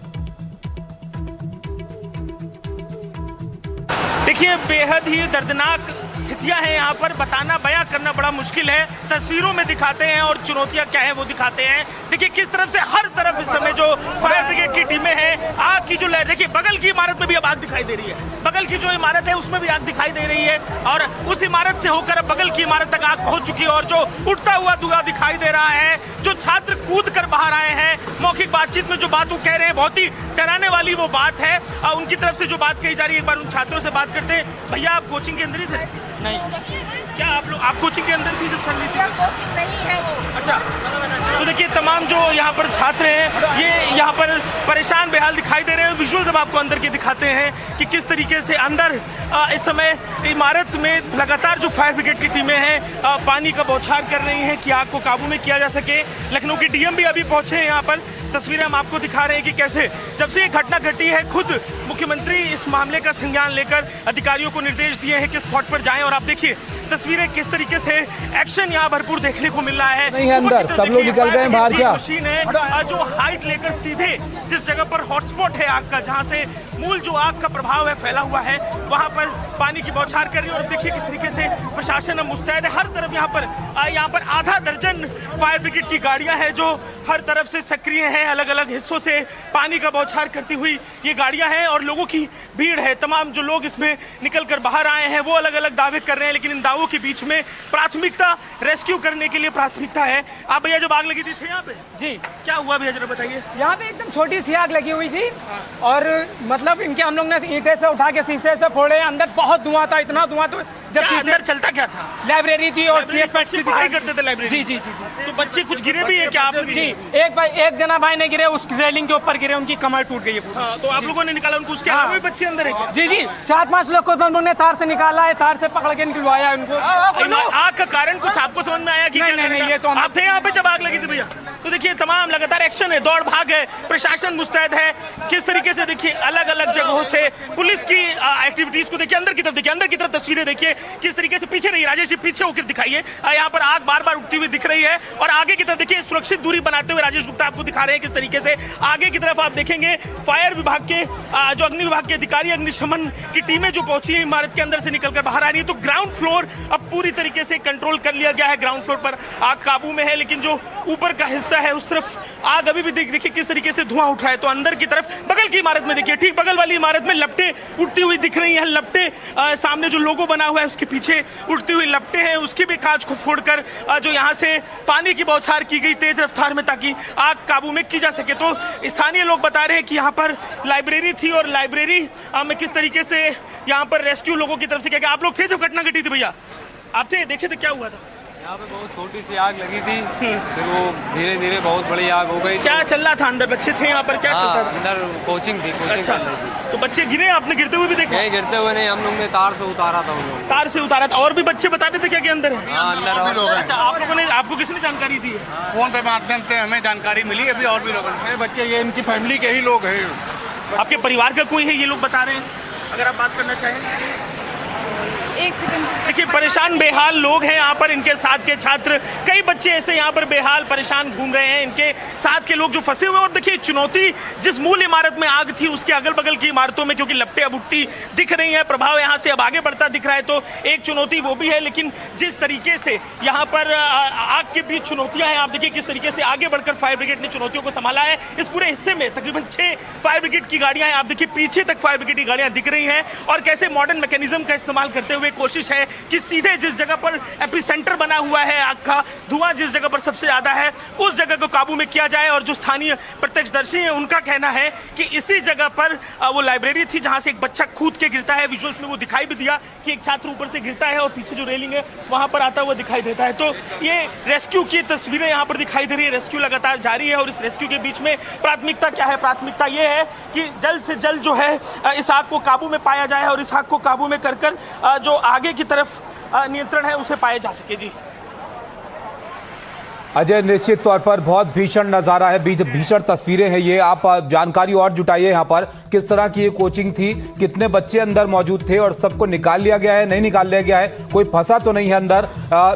देखिए, बेहद ही दर्दनाक स्थितियां हैं यहाँ पर, बताना बयां करना बड़ा मुश्किल है। तस्वीरों में दिखाते हैं और चुनौतियां क्या है वो दिखाते हैं। देखिए किस तरह से हर तरफ इस समय जो फायर ब्रिगेड की टीमें हैं, आग की जो लहर, देखिए बगल की इमारत में भी अब आग दिखाई दे रही है। बगल की जो इमारत है उसमें भी आग दिखाई दे रही है और उस इमारत से होकर अब बगल की इमारत तक आग पहुंच चुकी है और जो उठता हुआ धुआं दिखाई दे रहा है, जो छात्र कूद कर बाहर आए हैं, मौखिक बातचीत में जो बात वो कह रहे हैं बहुत ही डराने वाली वो बात है। उनकी तरफ से जो बात कही जा रही है, एक बार उन छात्रों से बात करते हैं। भैया, आप कोचिंग के अंदर ही थे? नहीं। क्या आप कोचिंग के अंदर भी जब चल रही थी? कोचिंग नहीं है वो। अच्छा, तो देखिए तमाम जो यहाँ पर छात्र हैं ये यहाँ पर परेशान बेहाल दिखाई दे रहे हैं। विजुअल्स अब आपको अंदर के दिखाते हैं कि किस तरीके से अंदर इस समय इमारत में लगातार जो फायर ब्रिगेड की टीमें हैं पानी का बौछार कर रही हैं कि आग को काबू में किया जा सके। लखनऊ की डीएम भी अभी पहुंचे हैं यहाँ पर। तस्वीरें हम आपको दिखा रहे हैं कि कैसे जब से ये घटना घटी है खुद मुख्यमंत्री इस मामले का संज्ञान लेकर अधिकारियों को निर्देश दिए हैं कि स्पॉट पर जाएं और आप देखिए तस्वीरें किस तरीके से एक्शन यहाँ भरपूर देखने को मिल रहा है। नहीं है अंदर, सब लोग निकल गए बाहर। क्या मशीन है जो हाइट लेकर सीधे जिस जगह पर हॉटस्पॉट है आग का, जहाँ से मूल जो आग का प्रभाव है फैला हुआ है, वहां पर पानी की बौछार कर रही है और देखिए किस तरीके से प्रशासन अब मुस्तैद है। हर तरफ यहाँ पर आधा दर्जन फायर ब्रिगेड की गाड़ियां हैं जो हर तरफ से सक्रिय हैं। हैं, अलग अलग हिस्सों से पानी का बौछार करती हुई ये गाड़ियां हैं और लोगों की भीड़ है। तमाम जो लोग इसमें निकल कर बाहर आए हैं वो अलग अलग दावे कर रहे हैं, लेकिन इन दावों के बीच में प्राथमिकता रेस्क्यू करने के लिए प्राथमिकता है। आप भैया जब आग लगी थी यहाँ पे, जी क्या हुआ भैया जरा बताइए। यहाँ पे एकदम छोटी सी आग लगी हुई थी और मतलब इनके हम लोग ने ईंटें से उठा के शीशे से फोड़े, अंदर बहुत धुआं था, इतना धुआं तो जब क्या शीशे अंदर चलता क्या था? लाइब्रेरी थी और बच्चे पढ़ाई करते थे लाइब्रेरी। जी जी जी जी तो बच्चे कुछ गिरे भी है क्या आप? जी एक जना भाई ने गिरे, उस रेलिंग के ऊपर गिरे, उनकी कमर टूट गई है पूरी। हाँ, तो आप लोगों ने निकाला उनको, उसके अलावा भी बच्चे अंदर है क्या? जी जी 4-5 लोग को तो उन्होंने तार से निकाला है, तार से पकड़ के निकलवाया उनको। आग का कारण कुछ आपको समझ में आया कि नहीं, ये तो आप थे यहाँ पे जब आग लगी थी भैया? तो देखिए तमाम लगातार एक्शन है, दौड़ भाग है, प्रशासन मुस्तैद है। किस तरीके से देखिए अलग अलग जगहों से पुलिस की एक्टिविटीज को देखिए, अंदर की तरफ देखिए, अंदर की तरफ तस्वीरें देखिए किस तरीके से। पीछे रहिए राजेश जी, पीछे होकर दिखाइए। यहाँ पर आग बार बार उठती हुई दिख रही है और आगे की तरफ देखिए सुरक्षित दूरी बनाते हुए राजेश गुप्ता आपको दिखा रहे हैं किस तरीके से। आगे की तरफ आप देखेंगे फायर विभाग के जो अग्नि विभाग के अधिकारी, अग्निशमन की टीमें जो पहुंची है इमारत के अंदर से निकलकर बाहर आ रही है। तो ग्राउंड फ्लोर अब पूरी तरीके से कंट्रोल कर लिया गया है, ग्राउंड फ्लोर पर आग काबू में है, लेकिन जो ऊपर का हिस्सा है उस तरफ आग अभी भी देखिए किस तरीके से धुआं उठ रहा है। तो अंदर की तरफ बगल की इमारत में देखिए, ठीक बगल वाली इमारत में लपटें उठती हुई दिख रही हैं। लपटें सामने जो लोगो बना हुआ है उसके पीछे उठती हुई लपटें हैं, उसकी भी कांच को फोड़कर जो यहाँ से पानी की बौछार की गई तेज रफ्तार में ताकि आग काबू में की जा सके। तो स्थानीय लोग बता रहे हैं कि यहाँ पर लाइब्रेरी थी और लाइब्रेरी में किस तरीके से यहाँ पर रेस्क्यू लोगों की तरफ से क्या। आप लोग थे जब घटना घटी थी भैया? आप थे, देखे थे क्या हुआ था? यहाँ पे बहुत छोटी सी आग लगी थी, फिर वो धीरे धीरे बहुत बड़ी आग हो गई। क्या चल रहा था अंदर? बच्चे थे यहाँ पर, क्या चलता था? अंदर कोचिंग थी, कोचिंग अच्छा, चल रही थी। तो बच्चे गिरे, आपने गिरते हुए भी देखा? नहीं, गिरते हुए नहीं, हम लोग ने तार से उतारा था। उन लोग तार से उतारा था। और भी बच्चे बताते थे क्या कि अंदर है? हाँ, अंदर और लोग हैं। अच्छा, आप लोगों ने, आपको किसने जानकारी दी है? फोन पे माध्यम से हमें जानकारी मिली, अभी और भी लोग हैं। बच्चे ये इनकी फैमिली के ही लोग हैं। आपके परिवार का कोई है ये लोग बता रहे हैं, अगर आप बात करना चाहें। एक सेकंड देखिए परेशान बेहाल लोग हैं यहाँ पर, इनके साथ के छात्र, कई बच्चे ऐसे यहाँ पर बेहाल परेशान घूम रहे हैं, इनके साथ के लोग जो फंसे हुए हैं। और देखिए चुनौती जिस मूल इमारत में आग थी उसके अगल बगल की इमारतों में क्योंकि लपटें अब उठती दिख रही हैं, प्रभाव यहाँ से अब आगे बढ़ता दिख रहा है, तो एक चुनौती वो भी है। लेकिन जिस तरीके से यहाँ पर आग के बीच चुनौतियां हैं, आप देखिए किस तरीके से आगे बढ़कर फायर ब्रिगेड ने चुनौतियों को संभाला है। इस पूरे हिस्से में तकरीबन 6 फायर ब्रिगेड की गाड़ियां हैं, आप देखिए पीछे तक फायर ब्रिगेड की गाड़ियां दिख रही हैं और कैसे मॉडर्न मैकेनिज्म का इस्तेमाल करते हुए कोशिश है कि सीधे जिस जगह पर एपिसेंटर बना हुआ है आग का, धुआं जिस जगह पर सबसे ज्यादा है उस जगह को काबू में किया जाए। और जो स्थानीय प्रत्यक्षदर्शी हैं उनका कहना है कि इसी जगह पर वो लाइब्रेरी थी जहां से एक बच्चा कूद के गिरता है। विजुअल्स में वो दिखाई भी दिया कि एक छात्र ऊपर से गिरता है और पीछे जो रेलिंग है वहां पर आता हुआ दिखाई देता है। तो ये रेस्क्यू की तस्वीरें यहाँ पर दिखाई दे रही है। रेस्क्यू लगातार जारी है और इस रेस्क्यू के बीच में प्राथमिकता क्या है? प्राथमिकता ये है कि जल्द से जल्द जो है इस आग को काबू में पाया जाए और इस आग को काबू में कर जो आगे की तरफ नियंत्रण है उसे पाया जा सके। जी अजय, निश्चित तौर पर बहुत भीषण नज़ारा है, भीषण तस्वीरें हैं ये। आप जानकारी और जुटाइए यहाँ पर, किस तरह की ये कोचिंग थी, कितने बच्चे अंदर मौजूद थे और सबको निकाल लिया गया है, नहीं निकाल लिया गया है, कोई फंसा तो नहीं है अंदर।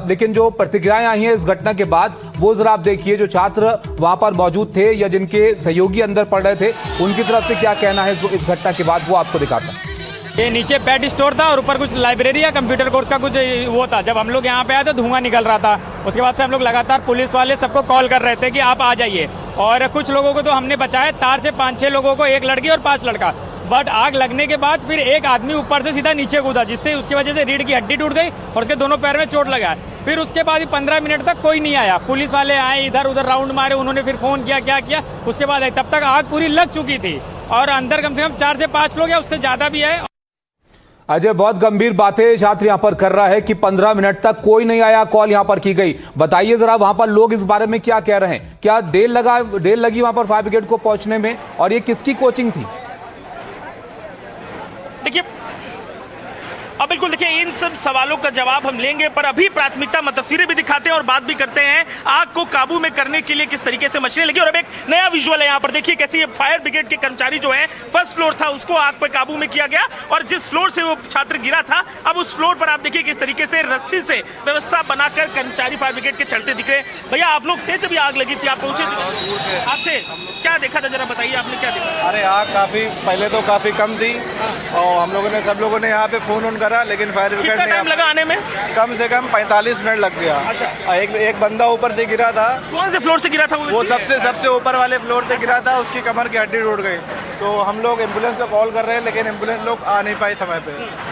लेकिन जो प्रतिक्रियाएं आई हैं इस घटना के बाद वो जरा आप देखिए। जो छात्र वहाँ पर मौजूद थे या जिनके सहयोगी अंदर पढ़ रहे थे उनकी तरफ से क्या कहना है इस घटना के बाद, वो आपको दिखाता है। ये नीचे बेड स्टोर था और ऊपर कुछ लाइब्रेरी या कंप्यूटर कोर्स का कुछ वो था। जब हम लोग यहाँ पे आए तो धुआं निकल रहा था। उसके बाद से हम लोग लगातार पुलिस वाले सबको कॉल कर रहे थे कि आप आ जाइए, और कुछ लोगों को तो हमने बचाया, तार से 5-6 लोगों को, 1 लड़की और 5 लड़का। बट आग लगने के बाद फिर एक आदमी ऊपर से सीधा नीचे कूदा, जिससे उसकी वजह से रीढ़ की हड्डी टूट गई और उसके दोनों पैर में चोट लगा। फिर उसके बाद 15 मिनट तक कोई नहीं आया। पुलिस वाले आए, इधर उधर राउंड मारे, उन्होंने फिर फोन किया, क्या किया, उसके बाद आए। तब तक आग पूरी लग चुकी थी और अंदर कम से कम 4 से 5 लोग या उससे ज्यादा भी है। अजय, बहुत गंभीर बातें छात्र यहाँ पर कर रहा है कि 15 मिनट तक कोई नहीं आया, कॉल यहाँ पर की गई। बताइए जरा वहां पर लोग इस बारे में क्या कह रहे हैं, क्या देर लगी वहां पर फायर ब्रिगेड को पहुंचने में, और ये किसकी कोचिंग थी? देखिए अब बिल्कुल देखिए इन सब सवालों का जवाब हम लेंगे, पर अभी प्राथमिकता में तस्वीरें भी दिखाते हैं और बात भी करते हैं आग को काबू में करने के लिए किस तरीके से मशीनें लगी। और अब एक नया विजुअल है यहाँ पर, देखिए कैसे ये फायर ब्रिगेड के कर्मचारी जो है, फर्स्ट फ्लोर था उसको आग पर काबू में किया गया और जिस फ्लोर से वो छात्र गिरा था अब उस फ्लोर पर आप देखिए किस तरीके से रस्सी से व्यवस्था बनाकर कर्मचारी फायर ब्रिगेड के चलते दिख रहे। भैया आप लोग थे जब ये आग लगी थी, आप पहुंचे थे? आप थे, क्या देखा था जरा बताइए, आपने क्या देखा? अरे आग काफ़ी पहले तो काफ़ी कम थी और हम लोगों ने सब लोगों ने यहाँ पे फ़ोन ऑन करा करा, लेकिन फायर ब्रिगेड कितना ने टाइम लगा आने में? कम से कम 45 मिनट लग गया। अच्छा। एक बंदा ऊपर से गिरा था। कौन से फ्लोर से गिरा था वो सबसे ऊपर वाले फ्लोर से गिरा था, उसकी कमर की हड्डी टूट गई। तो हम लोग एम्बुलेंस को कॉल कर रहे हैं, लेकिन एम्बुलेंस लोग आ नहीं पाई समय पे।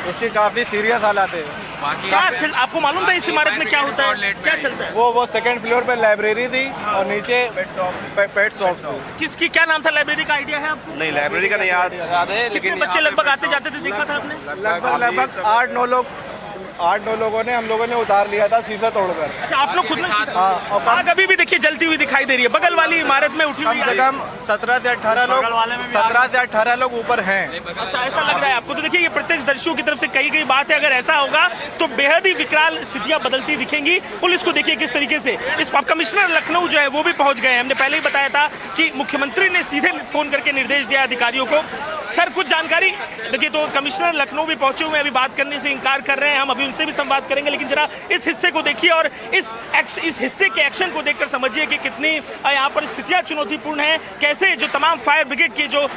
उसकी काफ़ी सीरियस हालात है। आपको मालूम था इस इमारत में क्या होता है, क्या चलता है? वो सेकंड फ्लोर पे लाइब्रेरी थी और नीचे पेट शॉप थी। किसकी क्या नाम था लाइब्रेरी का, आइडिया है आपको? नहीं, लाइब्रेरी का नहीं याद है, लेकिन बच्चे लगभग आते जाते थे, देखा था आपने? लगभग 8-9 लोगों ने, हम लोगों ने उतार लिया था शीशा तोड़कर। अच्छा, आप लोग खुद में? आग अभी भी देखिए जलती हुई दिखाई दे रही है, बगल वाली इमारत में उठी हुई। कम से कम 17 से 18 लोग ऊपर हैं। अच्छा, ऐसा लग रहा है आपको? तो देखिए, ये प्रत्यक्षदर्शियों की तरफ से कही गई बात है। अगर ऐसा होगा तो बेहद ही विकराल स्थितियां बदलती दिखेंगी। पुलिस को देखिए किस तरीके से, इस कमिश्नर लखनऊ जो है वो भी पहुंच गए। हमने पहले ही बताया था कि मुख्यमंत्री ने सीधे फोन करके निर्देश दिया अधिकारियों को। सर, कुछ जानकारी देखिए। तो कमिश्नर लखनऊ भी पहुंचे हुए, अभी बात करने से इनकार कर रहे हैं। हम अभी उनसे भी संवाद करेंगे, लेकिन जरा इस हिस्से को देखिए और इस हिस्से के एक्शन को देखकर समझिए कि कितनी यहाँ पर स्थितियां चुनौतीपूर्ण हैं। कैसे जो तमाम फायर ब्रिगेड की जो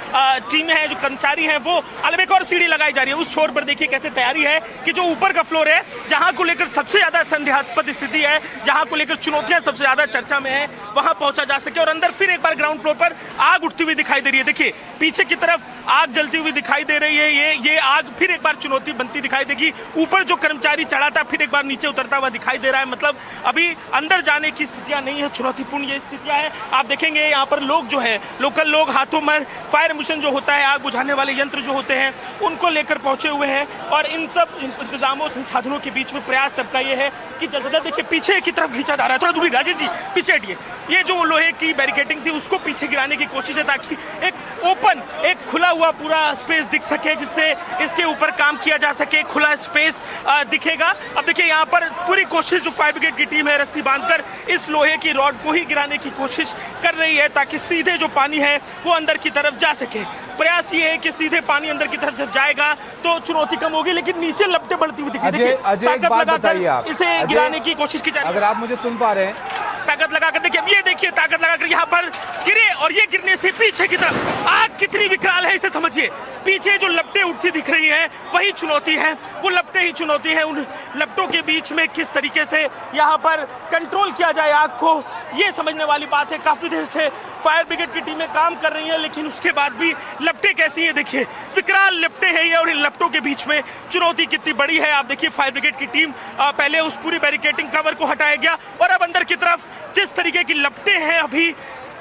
टीमें हैं, जो कर्मचारी हैं, वो अलग और सीढ़ी लगाई जा रही है। उस छोर पर देखिए कैसे तैयारी है कि जो ऊपर का फ्लोर है, जहां को लेकर सबसे ज्यादा संदेहास्पद स्थिति है, जहां को लेकर चुनौतियां सबसे ज्यादा चर्चा में है, वहां पहुंचा जा सके। और अंदर फिर एक बार ग्राउंड फ्लोर पर आग उठती हुई दिखाई दे रही है। देखिए पीछे की तरफ आग जलती हुई दिखाई दे रही है। ये आग फिर एक बार चुनौती बनती दिखाई देगी। ऊपर जो कर्मचारी चढ़ा था फिर एक बार नीचे उतरता हुआ दिखाई दे रहा है। मतलब अभी अंदर जाने की स्थितियां नहीं है, चुनौतीपूर्ण ये स्थितियां हैं। आप देखेंगे यहाँ पर लोग जो है, लोकल लोग हाथों में फायर मिशन जो होता है, आग बुझाने वाले यंत्र जो होते हैं, उनको लेकर पहुंचे हुए हैं। और इन सब इंतजामों संसाधनों के बीच में प्रयास सबका ये है कि जल्द देखिए पीछे की तरफ खींचा जा रहा है। थोड़ा दूरी राजेश जी, पीछे हटिए। ये जो लोहे की बैरिकेडिंग थी उसको पीछे गिराने की कोशिश है, ताकि एक ओपन, एक खुला हुआ पूरा स्पेस दिख सके, जिससे इसके ऊपर काम किया जा सके। खुला स्पेस दिखेगा। अब देखिए यहाँ पर पूरी कोशिश जो फायर ब्रिगेड की टीम है, रस्सी बांधकर इस लोहे की रॉड को ही गिराने की कोशिश कर रही है, ताकि सीधे जो पानी है वो अंदर की तरफ जा सके। प्रयास ये है कि सीधे पानी अंदर की तरफ जब जाएगा तो चुनौती कम होगी, लेकिन नीचे लपटें बढ़ती हुई दिखाई देंगी। ताकत लगाकर इसे गिराने की कोशिश की जाए। अगर आप मुझे सुन पा रहे हैं, ताकत लगाकर देखिए, ये देखिए ताकत लगाकर यहाँ पर गिरे, और ये गिरने से पीछे की तरफ आग कितनी विकराल है इसे समझिए। पीछे जो लपटें उठती दिख रही हैं वही चुनौती है, वो लपटें ही चुनौती है। उन लपटों के बीच में किस तरीके से यहाँ पर कंट्रोल किया जाए आग को, ये समझने वाली बात है। काफी देर से फायर ब्रिगेड की टीमें काम कर रही हैं, लेकिन उसके बाद भी लपटें कैसी है देखिए, विकराल लपटें हैं ये। और इन लपटों के बीच में चुनौती कितनी बड़ी है आप देखिए। फायर ब्रिगेड की टीम पहले उस पूरी बैरिकेडिंग कवर को हटाया गया, और अब अंदर की तरफ जिस तरीके की लपटें हैं, अभी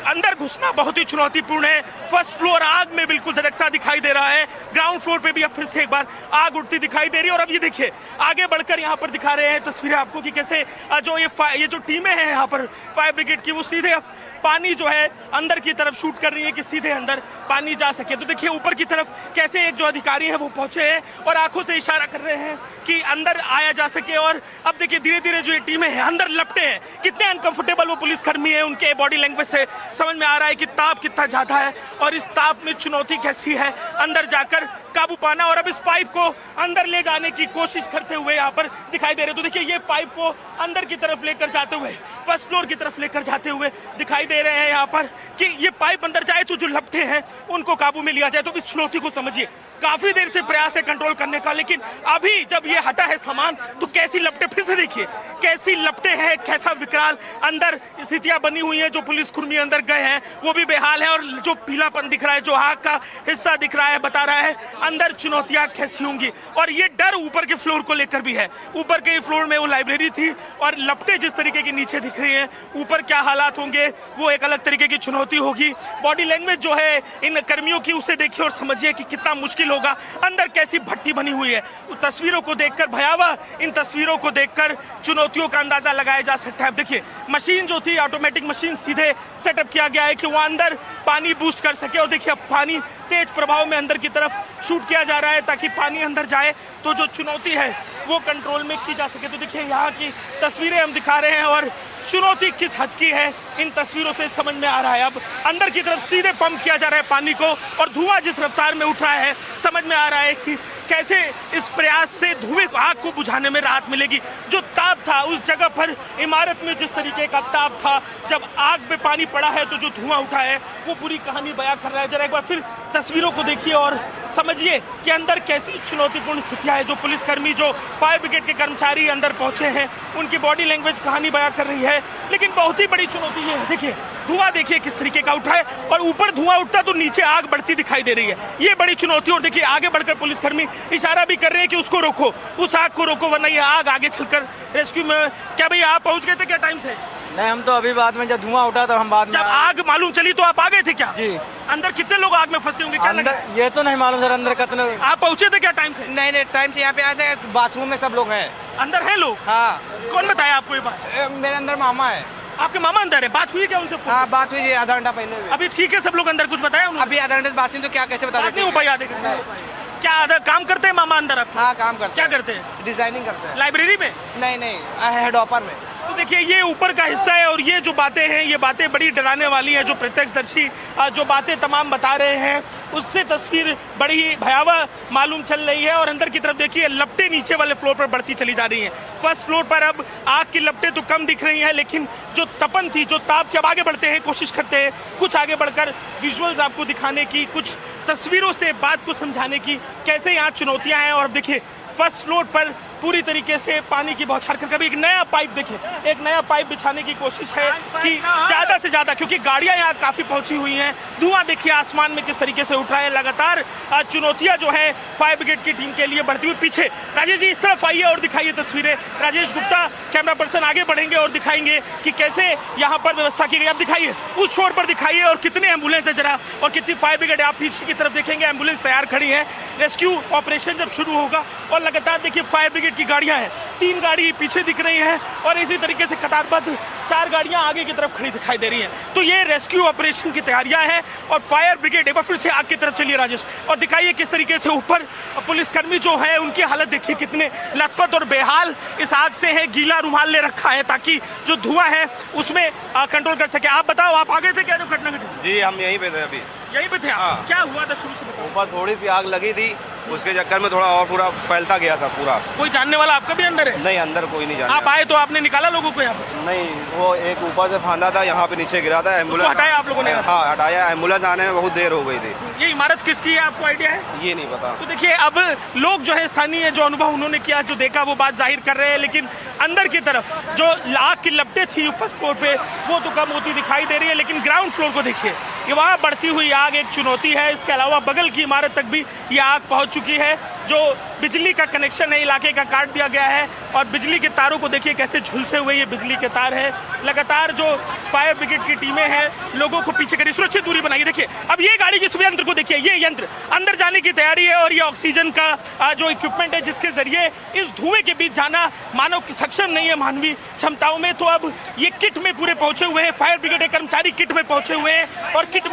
अंदर घुसना बहुत ही चुनौतीपूर्ण है। फर्स्ट फ्लोर आग में बिल्कुल धधकता दिखाई दे रहा है। ग्राउंड फ्लोर पे भी अब फिर से एक बार आग उठती दिखाई दे रही है। और अब ये देखिए आगे बढ़कर यहाँ पर दिखा रहे हैं तस्वीरें आपको कि कैसे जो ये जो टीमें हैं यहाँ पर फायर ब्रिगेड की, वो सीधे अब पानी जो है अंदर की तरफ शूट कर रही है कि सीधे अंदर पानी जा सके। तो देखिए ऊपर की तरफ कैसे एक जो अधिकारी है वो पहुंचे हैं और आंखों से इशारा कर रहे हैं कि अंदर आया जा सके। और अब देखिए धीरे धीरे जो ये टीमें हैं अंदर लपटे हैं, कितने अनकंफर्टेबल वो पुलिसकर्मी है, उनके बॉडी लैंग्वेज से समझ में आ रहा है कि ताप कितना ज्यादा है और इस ताप में चुनौती कैसी है अंदर जाकर काबू पाना। और अब इस पाइप को अंदर ले जाने की कोशिश करते हुए यहाँ पर दिखाई दे रहे। तो देखिए ये पाइप को अंदर की तरफ लेकर जाते हुए, फर्स्ट फ्लोर की तरफ लेकर जाते हुए दिखाई दे रहे हैं यहाँ पर कि ये पाइप अंदर जाए तो जो लपटे हैं उनको काबू में लिया जाए। तो इस चुनौती को समझिए, काफी देर से प्रयास है कंट्रोल करने का, लेकिन अभी जब ये हटा है सामान तो कैसी लपटे, फिर से देखिए कैसी लपटे हैं, कैसा विकराल अंदर स्थितियां बनी हुई हैं। जो पुलिसकर्मी अंदर गए हैं वो भी बेहाल है, और जो पीलापन दिख रहा है, जो आग का हिस्सा दिख रहा है, बता रहा है अंदर चुनौतियां कैसी होंगी। और ये डर ऊपर के फ्लोर को लेकर भी है। ऊपर के फ्लोर में वो लाइब्रेरी थी और लपटे जिस तरीके की नीचे दिख रही हैं, ऊपर क्या हालात होंगे वो एक अलग तरीके की चुनौती होगी। बॉडी लैंग्वेज जो है इन कर्मियों की, उसे देखिए और समझिए कि कितना मुश्किल होगा। अंदर कैसी भट्टी बनी हुई है, तस्वीरों को देखकर भयावह, इन तस्वीरों को देखकर चुनौतियों का अंदाजा लगाया जा सकता है। देखिए मशीन जो थी, ऑटोमेटिक मशीन सीधे सेटअप किया गया है कि वो अंदर पानी बूस्ट कर सके। और देखिए अब पानी तेज प्रभाव में अंदर की तरफ शूट किया जा रहा है ताकि पानी अंदर जाए तो जो चुनौती है वो कंट्रोल में की जा सके। तो देखिए यहाँ की तस्वीरें हम दिखा रहे हैं और चुनौती किस हद की है इन तस्वीरों से समझ में आ रहा है। अब अंदर की तरफ सीधे पंप किया जा रहा है पानी को, और धुआं जिस रफ्तार में उठ रहा है समझ में आ रहा है कि कैसे इस प्रयास से धुएं आग को बुझाने में राहत मिलेगी। जो ताप था उस जगह पर इमारत में, जिस तरीके का ताप था, जब आग में पानी पड़ा है तो जो धुआं उठा है वो पूरी कहानी बयां कर रहा है। जरा एक बार फिर तस्वीरों को देखिए और समझिए कि अंदर कैसी चुनौतीपूर्ण स्थितियां है। जो पुलिसकर्मी, जो फायर ब्रिगेड के कर्मचारी अंदर पहुंचे हैं, उनकी बॉडी लैंग्वेज कहानी बयां कर रही है। लेकिन बहुत ही बड़ी चुनौती ये है, देखिए धुआं देखिए किस तरीके का उठा है और ऊपर धुआं उठता तो नीचे आग बढ़ती दिखाई दे रही है। ये बड़ी चुनौती। और देखिए आगे बढ़कर पुलिसकर्मी इशारा भी कर रहे हैं कि उसको रोको, उस आग को रोको, वरना ये आग आगे चलकर रेस्क्यू में। क्या भैया आप पहुंच गए थे क्या टाइम से? नहीं, हम तो अभी बाद में, जब धुआं उठा तो हम बाद में। जब आग मालूम चली तो आप आ गए थे क्या? जी। अंदर कितने लोग आग में फंसे होंगे, क्या लगा? ये तो नहीं मालूम सर, अंदर कितने। आप पहुंचे थे क्या टाइम से? नहीं, टाइम से यहाँ पे आए थे, बाथरूम में सब लोग हैं। अंदर है लोग? हाँ। कौन बताया आपको ये बात? मेरे अंदर मामा है। आपके मामा अंदर है? बात हुई क्या उनसे? हाँ, बात हुई है आधा घंटा पहले। अभी ठीक है सब लोग अंदर? कुछ बताया उन्होंने? अभी आधा घंटे से बात नहीं, तो क्या कैसे बता नहीं हो पाई आधे घंटे? क्या आधा काम करते हैं मामा अंदर? हाँ, काम करते हैं। क्या करते हैं? डिजाइनिंग करते हैं। लाइब्रेरी में? नहीं, हेड ऑफर में। तो देखिए ये ऊपर का हिस्सा है और ये जो बातें हैं, ये बातें बड़ी डराने वाली हैं। जो प्रत्यक्षदर्शी जो बातें तमाम बता रहे हैं, उससे तस्वीर बड़ी ही भयावह मालूम चल रही है। और अंदर की तरफ देखिए लपटें नीचे वाले फ्लोर पर बढ़ती चली जा रही हैं। फर्स्ट फ्लोर पर अब आग की लपटें तो कम दिख रही हैं, लेकिन जो तपन थी, जो ताप थी, अब आगे बढ़ते हैं, कोशिश करते हैं कुछ आगे बढ़कर विजुअल्स आपको दिखाने की, कुछ तस्वीरों से बात को समझाने की, कैसे यहाँ चुनौतियाँ हैं। और देखिए फर्स्ट फ्लोर पर पूरी तरीके से पानी की बौछार कर कभी एक नया पाइप, देखिए एक नया पाइप बिछाने की कोशिश है कि ज़्यादा से ज़्यादा, क्योंकि गाड़ियां यहाँ काफ़ी पहुंची हुई हैं। धुआं देखिए आसमान में किस तरीके से उठ रहा है। लगातार चुनौतियां जो है फायर ब्रिगेड की टीम के लिए बढ़ती हुई। पीछे राजेश जी इस तरफ आइए और दिखाइए तस्वीरें। राजेश गुप्ता कैमरा पर्सन आगे बढ़ेंगे और दिखाएंगे कि कैसे यहाँ पर व्यवस्था की गई। आप दिखाइए उस छोर पर दिखाइए और कितने एम्बुलेंस है जरा, और कितनी फायर ब्रिगेड है। आप पीछे की तरफ देखेंगे एम्बुलेंस तैयार खड़ी है। रेस्क्यू ऑपरेशन जब शुरू होगा, और लगातार देखिए फायर ब्रिगेड की गाड़ियां हैं, 3 गाड़ी पीछे दिख रही हैं और इसी तरीके से कतारबद्ध 4 गाड़ियां आगे की तरफ खड़ी दिखाई दे रही हैं। तो ये रेस्क्यू ऑपरेशन की तैयारियां हैं और फायर ब्रिगेड। एक बार फिर से आग की तरफ चलिए राजेश और दिखाइए किस तरीके से ऊपर पुलिसकर्मी जो है उनकी हालत देखिए कितने लथपथ और बेहाल इस आग से है। गीला रुमाल ले रखा है ताकि जो धुआं है उसमें कंट्रोल कर सके। आप बताओ, आप आगे थे क्या जो घटना घटी? जी हम यहीं पे थे, अभी यहीं पे थे आप? हाँ। क्या हुआ था शुरू से बताओ। ऊपर थोड़ी सी आग लगी थी, उसके चक्कर में थोड़ा और पूरा फैलता गया सब पूरा। कोई जानने वाला आपका भी अंदर है? नहीं, अंदर कोई नहीं जानता। आप आए तो आपने निकाला लोगों को यहाँ पर? नहीं, वो एक ऊपर से फांदा था, यहाँ पे नीचे गिरा था। एम्बुलेंस हटाया आप लोगों ने? हाँ हटाया। एम्बुलेंस आने में बहुत देर हो गई थी। ये इमारत किसकी है आपको आइडिया है? ये नहीं पता। तो देखिए अब लोग जो है स्थानीय जो अनुभव उन्होंने किया, जो देखा, वो बात जाहिर कर रहे हैं। लेकिन अंदर की तरफ जो आग की लपटें थी फर्स्ट फ्लोर पे वो तो कम होती दिखाई दे रही है, लेकिन ग्राउंड फ्लोर को देखिए, ये वहाँ बढ़ती हुई आग एक चुनौती है। इसके अलावा बगल की इमारत तक भी ये आग पहुँच चुकी है। जो बिजली का कनेक्शन है इलाके का काट दिया गया है और बिजली के तारों को देखिए कैसे झुलसे हुए ये बिजली के तार है। लगातार जो फायर ब्रिगेड की टीमें हैं लोगों को पीछे करी, सुरक्षित दूरी बनाइए। देखिए अब ये गाड़ी जिस यंत्र को देखिए, ये यंत्र अंदर जाने की तैयारी है और ये ऑक्सीजन का जो इक्विपमेंट है जिसके जरिए इस धुएं के बीच जाना मानव की सक्षम नहीं है मानवीय क्षमताओं में। तो अब ये किट में पूरे पहुंचे हुए हैं, फायर ब्रिगेड के कर्मचारी किट में पहुंचे हुए हैं और किट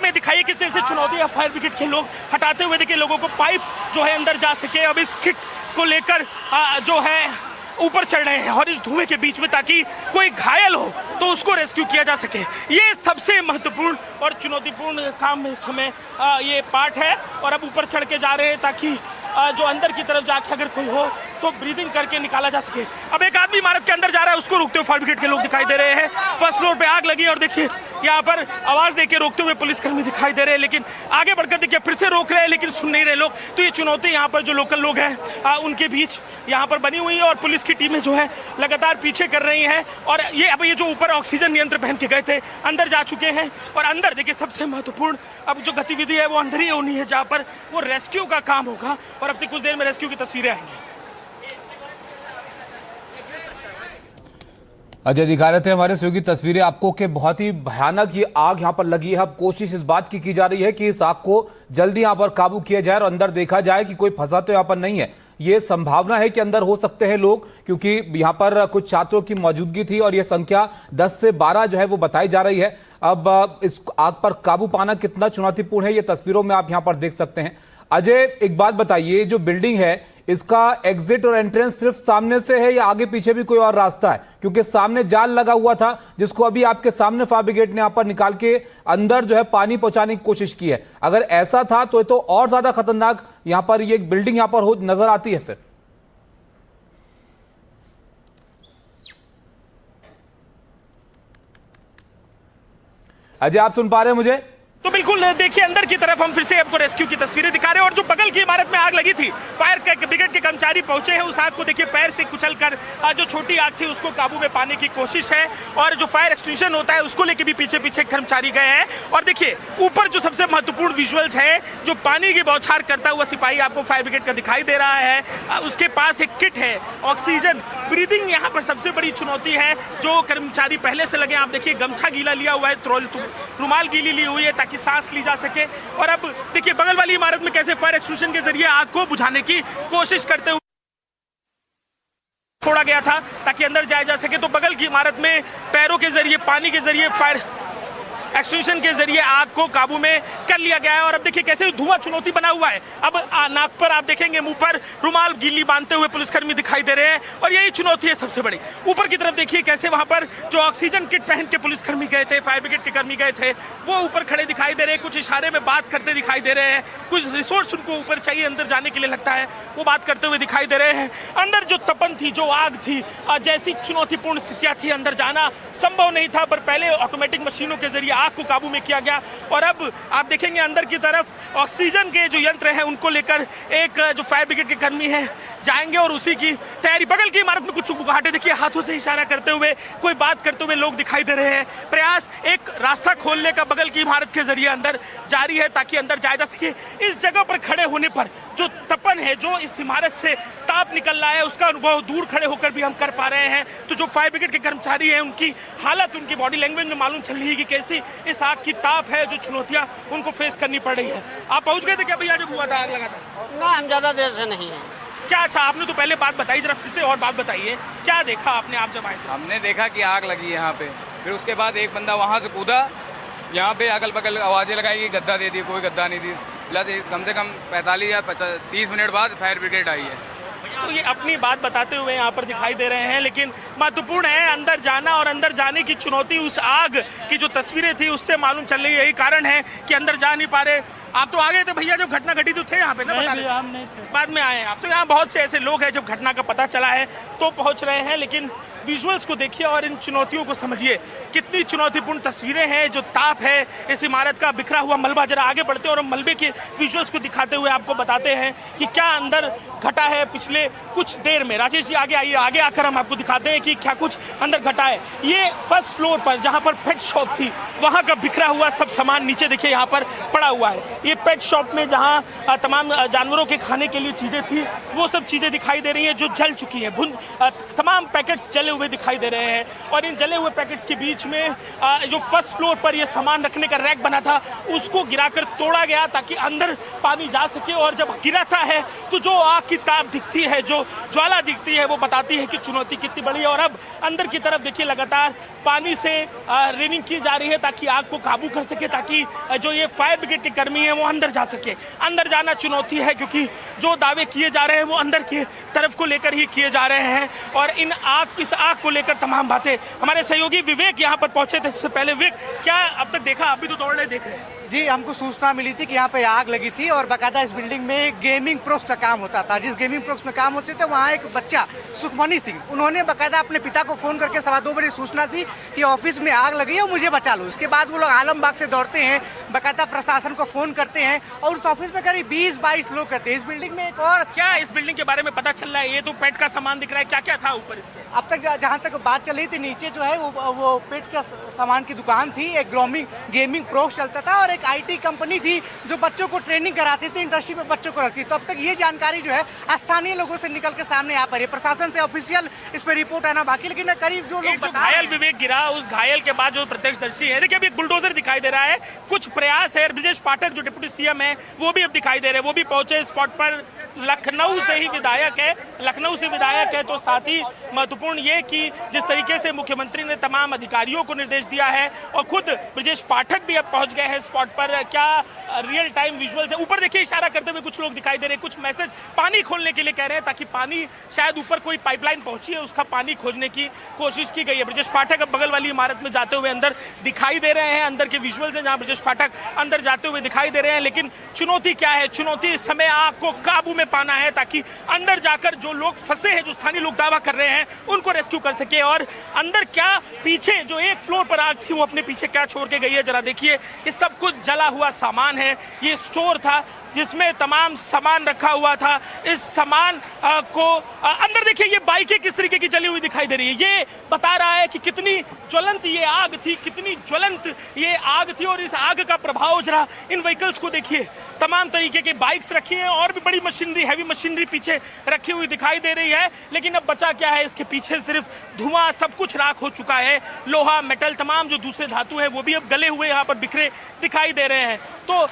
में दिखाइए किस तरह से चुनौती है फायर ब्रिगेड के लोग हटाते हुए। देखिए लोगों को पाइप जो है अंदर जा सके। अब इस किट को लेकर जो है ऊपर चढ़ रहे हैं और इस धुएं के बीच में, ताकि कोई घायल हो तो उसको रेस्क्यू किया जा सके। ये सबसे महत्वपूर्ण और चुनौतीपूर्ण काम में इस समय ये पार्ट है। और अब ऊपर चढ़ के जा रहे हैं ताकि जो अंदर की तरफ जाके अगर कोई हो तो ब्रीदिंग करके निकाला जा सके। अब एक आदमी इमारत के अंदर जा रहा है, उसको रोकते हुए फायर ब्रिगेड के लोग दिखाई दे रहे हैं। फर्स्ट फ्लोर पे आग लगी और देखिए यहाँ पर आवाज देके रोकते हुए पुलिसकर्मी दिखाई दे रहे हैं, लेकिन आगे बढ़कर देखिए फिर से रोक रहे हैं लेकिन सुन नहीं रहे लोग। तो ये चुनौती यहाँ पर जो लोकल लोग हैं उनके बीच यहाँ पर बनी हुई है और पुलिस की टीमें जो है लगातार पीछे कर रही हैं। और ये अब ये जो ऊपर ऑक्सीजन यंत्र पहन के गए थे अंदर जा चुके हैं और अंदर देखिए सबसे महत्वपूर्ण अब जो गतिविधि है वो अंदर ही होनी है जहाँ पर वो रेस्क्यू का काम होगा। और अब से कुछ देर में रेस्क्यू की तस्वीरें आएंगी। अजय दिखा रहे थे हमारे सहयोगी तस्वीरें आपको कि बहुत ही भयानक ये आग यहाँ पर लगी है। अब कोशिश इस बात की जा रही है कि इस आग को जल्दी यहाँ पर काबू किया जाए और अंदर देखा जाए कि कोई फंसा तो यहाँ पर नहीं है। ये संभावना है कि अंदर हो सकते हैं लोग, क्योंकि यहाँ पर कुछ छात्रों की मौजूदगी थी और ये संख्या 10 से 12 जो है वो बताई जा रही है। अब इस आग पर काबू पाना कितना चुनौतीपूर्ण है ये तस्वीरों में आप यहाँ पर देख सकते हैं। अजय एक बात बताइए, जो बिल्डिंग है इसका एग्जिट और एंट्रेंस सिर्फ सामने से है या आगे पीछे भी कोई और रास्ता है? क्योंकि सामने जाल लगा हुआ था जिसको अभी आपके सामने फायर ब्रिगेड ने यहां पर निकाल के अंदर जो है पानी पहुंचाने की कोशिश की है। अगर ऐसा था तो ये तो और ज्यादा खतरनाक यहां पर ये बिल्डिंग यहां पर नजर आती है। फिर अजय, आप सुन पा रहे हैं मुझे? तो बिल्कुल देखिए, अंदर की तरफ हम फिर से आपको रेस्क्यू की तस्वीरें दिखा रहे हैं। और जो बगल की इमारत में आग लगी थी, फायर ब्रिगेड के कर्मचारी पहुंचे हैं। उस आग को देखिए पैर से कुचलकर जो छोटी आग थी उसको काबू में पाने की कोशिश है। और जो फायर एक्सटिंग्विशन होता है उसको लेके भी पीछे पीछे कर्मचारी गए हैं। और देखिए ऊपर जो सबसे महत्वपूर्ण विजुअल्स है, जो पानी की बौछार करता हुआ सिपाही आपको फायर ब्रिगेड का दिखाई दे रहा है। उसके पास एक किट है, ऑक्सीजन, ब्रीदिंग यहाँ पर सबसे बड़ी चुनौती है। जो कर्मचारी पहले से लगे, आप देखिए गमछा गीला लिया हुआ है, रुमाल गीली ली हुई है ताकि सांस ली जा सके। और अब देखिए बगल वाली इमारत में कैसे फायर एक्सटिंग्विशन के जरिए आग को बुझाने की कोशिश करते हुए छोड़ा गया था ताकि अंदर जाया जा सके। तो बगल की इमारत में पैरों के जरिए, पानी के जरिए, फायर एक्सटिंग्विशन के जरिए आग को काबू में कर लिया गया है। और अब देखिए कैसे धुआं चुनौती बना हुआ है। अब नाक पर आप देखेंगे, मुंह पर रुमाल गीली बांधते हुए पुलिसकर्मी दिखाई दे रहे हैं और यही चुनौती है सबसे बड़ी। ऊपर की तरफ देखिए कैसे वहां पर जो ऑक्सीजन किट पहन के पुलिसकर्मी गए थे, फायर ब्रिगेड के कर्मी गए थे, वो ऊपर खड़े दिखाई दे रहे हैं, कुछ इशारे में बात करते दिखाई दे रहे हैं। कुछ रिसोर्स उनको ऊपर चाहिए अंदर जाने के लिए, लगता है वो बात करते हुए दिखाई दे रहे हैं। अंदर जो तपन थी, जो आग थी, जैसी चुनौतीपूर्ण स्थितियां थी, अंदर जाना संभव नहीं था। पर पहले ऑटोमेटिक मशीनों के जरिए आग को काबू में किया गया। और अब आप देखेंगे अंदर की तरफ ऑक्सीजन के जो यंत्र हैं उनको लेकर एक जो फायर ब्रिगेड के कर्मी हैं जाएंगे और उसी की तैयारी। बगल की इमारत में कुछ बुगाहटे देखिए, हाथों से इशारा करते हुए, कोई बात करते हुए लोग दिखाई दे रहे हैं। प्रयास एक रास्ता खोलने का बगल की इमारत के जरिए अंदर जारी है ताकि अंदर जाया जा सके। इस जगह पर खड़े होने पर जो तपन है, जो इस इमारत से ताप निकल रहा है, उसका अनुभव दूर खड़े होकर भी हम कर पा रहे हैं। तो जो फायर ब्रिगेड के कर्मचारी हैं उनकी हालत, उनकी बॉडी लैंग्वेज में मालूम चल रही है कि कैसी इस आग की ताप है, जो चुनौतियां उनको फेस करनी पड़ रही है। आप पहुंच गए थे क्या भैया जब हुआ था, आग लगा था? ना, हम ज्यादा देर से नहीं है। क्या? अच्छा, आपने तो पहले बात बताई, जरा फिर से और बात बताइए, क्या देखा आपने आप जब आए थे? हमने देखा कि आग लगी है यहाँ पे। फिर उसके बाद एक बंदा वहाँ से कूदा, यहाँ पे अगल बगल आवाज़ें लगाई कि गद्दा दे दी, कोई गद्दा नहीं दी। प्लस कम से कम 45 या 30 मिनट बाद फायर ब्रिगेड आई है। तो ये अपनी बात बताते हुए यहाँ पर दिखाई दे रहे हैं, लेकिन महत्वपूर्ण है अंदर जाना और अंदर जाने की चुनौती। उस आग की जो तस्वीरें थी उससे मालूम चल रही है, यही कारण है कि अंदर जा नहीं पा रहे। आप तो आ गए थे भैया जब घटना घटी, तो थे यहाँ पे ना? हम नहीं थे, बाद में आए हैं आप। तो यहाँ बहुत से ऐसे लोग हैं जब घटना का पता चला है तो पहुँच रहे हैं, लेकिन विजुअल्स को देखिए और इन चुनौतियों को समझिए। कितनी चुनौतीपूर्ण तस्वीरें हैं, जो ताप है इस इमारत का, बिखरा हुआ मलबा। जरा आगे बढ़ते हैं और मलबे के विजुअल्स को दिखाते हुए आपको बताते हैं कि क्या अंदर घटा है पिछले कुछ देर में। राजेश जी आगे आइए, आगे आकर हम आपको दिखाते हैं कि क्या कुछ अंदर घटा है। ये फर्स्ट फ्लोर पर जहाँ पर पेट शॉप थी, वहाँ का बिखरा हुआ सब सामान नीचे देखिए यहाँ पर पड़ा हुआ है। ये पेट शॉप में जहाँ तमाम जानवरों के खाने के लिए चीज़ें थी, वो सब चीज़ें दिखाई दे रही हैं जो जल चुकी हैं। तमाम पैकेट्स जले हुए दिखाई दे रहे हैं। और इन जले हुए पैकेट्स के बीच में जो फर्स्ट फ्लोर पर ये सामान रखने का रैक बना था उसको गिराकर तोड़ा गया ताकि अंदर पानी जा सके। और जब गिराता है तो जो आग की ताप दिखती है, जो ज्वाला दिखती है, वो बताती है कि चुनौती कितनी बड़ी है। और अब अंदर की तरफ देखिए लगातार पानी से रेनिंग की जा रही है ताकि आग को काबू कर सके, ताकि जो ये फायर ब्रिगेड के कर्मी हैं वो अंदर जा सके। अंदर जाना चुनौती है क्योंकि जो दावे किए जा रहे हैं वो अंदर की तरफ को लेकर ही किए जा रहे हैं। और इस आग को लेकर तमाम बातें हमारे सहयोगी विवेक यहाँ पर पहुंचे थे। इससे पहले विवेक, क्या अब तक देखा? अभी तो दौड़ रहे देख रहे हैं। जी, हमको सूचना मिली थी कि यहाँ पे आग लगी थी और बाकायदा इस बिल्डिंग में गेमिंग प्रोक्स का काम होता था। जिस गेमिंग प्रोक्स में काम होते थे वहाँ एक बच्चा सुखमणि सिंह, उन्होंने बाकायदा अपने पिता को फ़ोन करके 2:15 बजे सूचना दी कि ऑफिस में आग लगी है और मुझे बचा लो। उसके बाद वो लोग आलमबाग से दौड़ते हैं, बाकायदा प्रशासन को फ़ोन करते हैं और उस ऑफिस में करीब 20-22 लोग करते हैं। इस बिल्डिंग में एक और क्या इस बिल्डिंग के बारे में पता चल रहा है? ये तो पेट का सामान दिख रहा है, क्या क्या था ऊपर इसके? अब तक जहाँ तक बात चल रही थी, नीचे जो है वो पेट का सामान की दुकान थी, एक गेमिंग प्रोक्स चलता था और एक IT कंपनी थी जो बच्चों को ट्रेनिंग कराती थी, इंडस्ट्री में बच्चों को रखती। तो अब तक ये जानकारी जो है स्थानीय लोगों से निकल के सामने आ पा रही है। प्रशासन से ऑफिशियल इस पर रिपोर्ट आना बाकी, लेकिन करीब जो लोग घायल विवेक गिरा, उस घायल के बाद जो प्रत्यक्षदर्शी है, देखिए अभी एक बुलडोजर दिखाई दे रहा है। कुछ प्रयास है, ब्रजेश पाठक जो डिप्टी CM है वो भी अब दिखाई दे रहे हैं, वो भी पहुंचे स्पॉट पर। लखनऊ से विधायक है, तो साथ ही महत्वपूर्ण ये कि जिस तरीके से मुख्यमंत्री ने तमाम अधिकारियों को निर्देश दिया है और खुद ब्रजेश पाठक भी अब पहुंच गए हैं स्पॉट पर। क्या रियल टाइम विजुअल्स है। ऊपर देखिए इशारा करते हुए कुछ लोग दिखाई दे रहे हैं, कुछ मैसेज पानी खोलने के लिए कह रहे हैं ताकि पानी शायद ऊपर कोई पाइपलाइन पहुंची है उसका पानी खोजने की कोशिश की गई है। ब्रजेश पाठक अब बगल वाली इमारत में जाते हुए अंदर दिखाई दे रहे हैं, अंदर के विजुअल्स हैं जहां ब्रजेश पाठक अंदर जाते हुए दिखाई दे रहे हैं। लेकिन चुनौती क्या है? चुनौती इस समय आग को काबू में पाना है ताकि अंदर जाकर जो लोग फंसे हैं, जो स्थानीय लोग दावा कर रहे हैं, उनको रेस्क्यू कर सके। और अंदर क्या पीछे जो एक फ्लोर पर आग थी वो अपने पीछे क्या छोड़ के गई है जरा देखिए। ये सब कुछ जला हुआ सामान है। ये स्टोर था जिसमें तमाम सामान रखा हुआ था। इस सामान को अंदर देखिए ये बाइकें किस तरीके की जली हुई दिखाई दे रही है। ये बता रहा है कि कितनी ज्वलंत ये आग थी, कितनी ज्वलंत ये आग थी। और इस आग का प्रभाव जरा इन व्हीकल्स को देखिए, तमाम तरीके के बाइक्स रखी हैं और भी बड़ी मशीनरी, हैवी मशीनरी पीछे रखी हुई दिखाई दे रही है। लेकिन अब बचा क्या है? इसके पीछे सिर्फ धुआं, सब कुछ राख हो चुका है। लोहा, मेटल, तमाम जो दूसरे धातु हैं वो भी अब गले हुए यहाँ पर बिखरे दिखाई दे रहे हैं। तो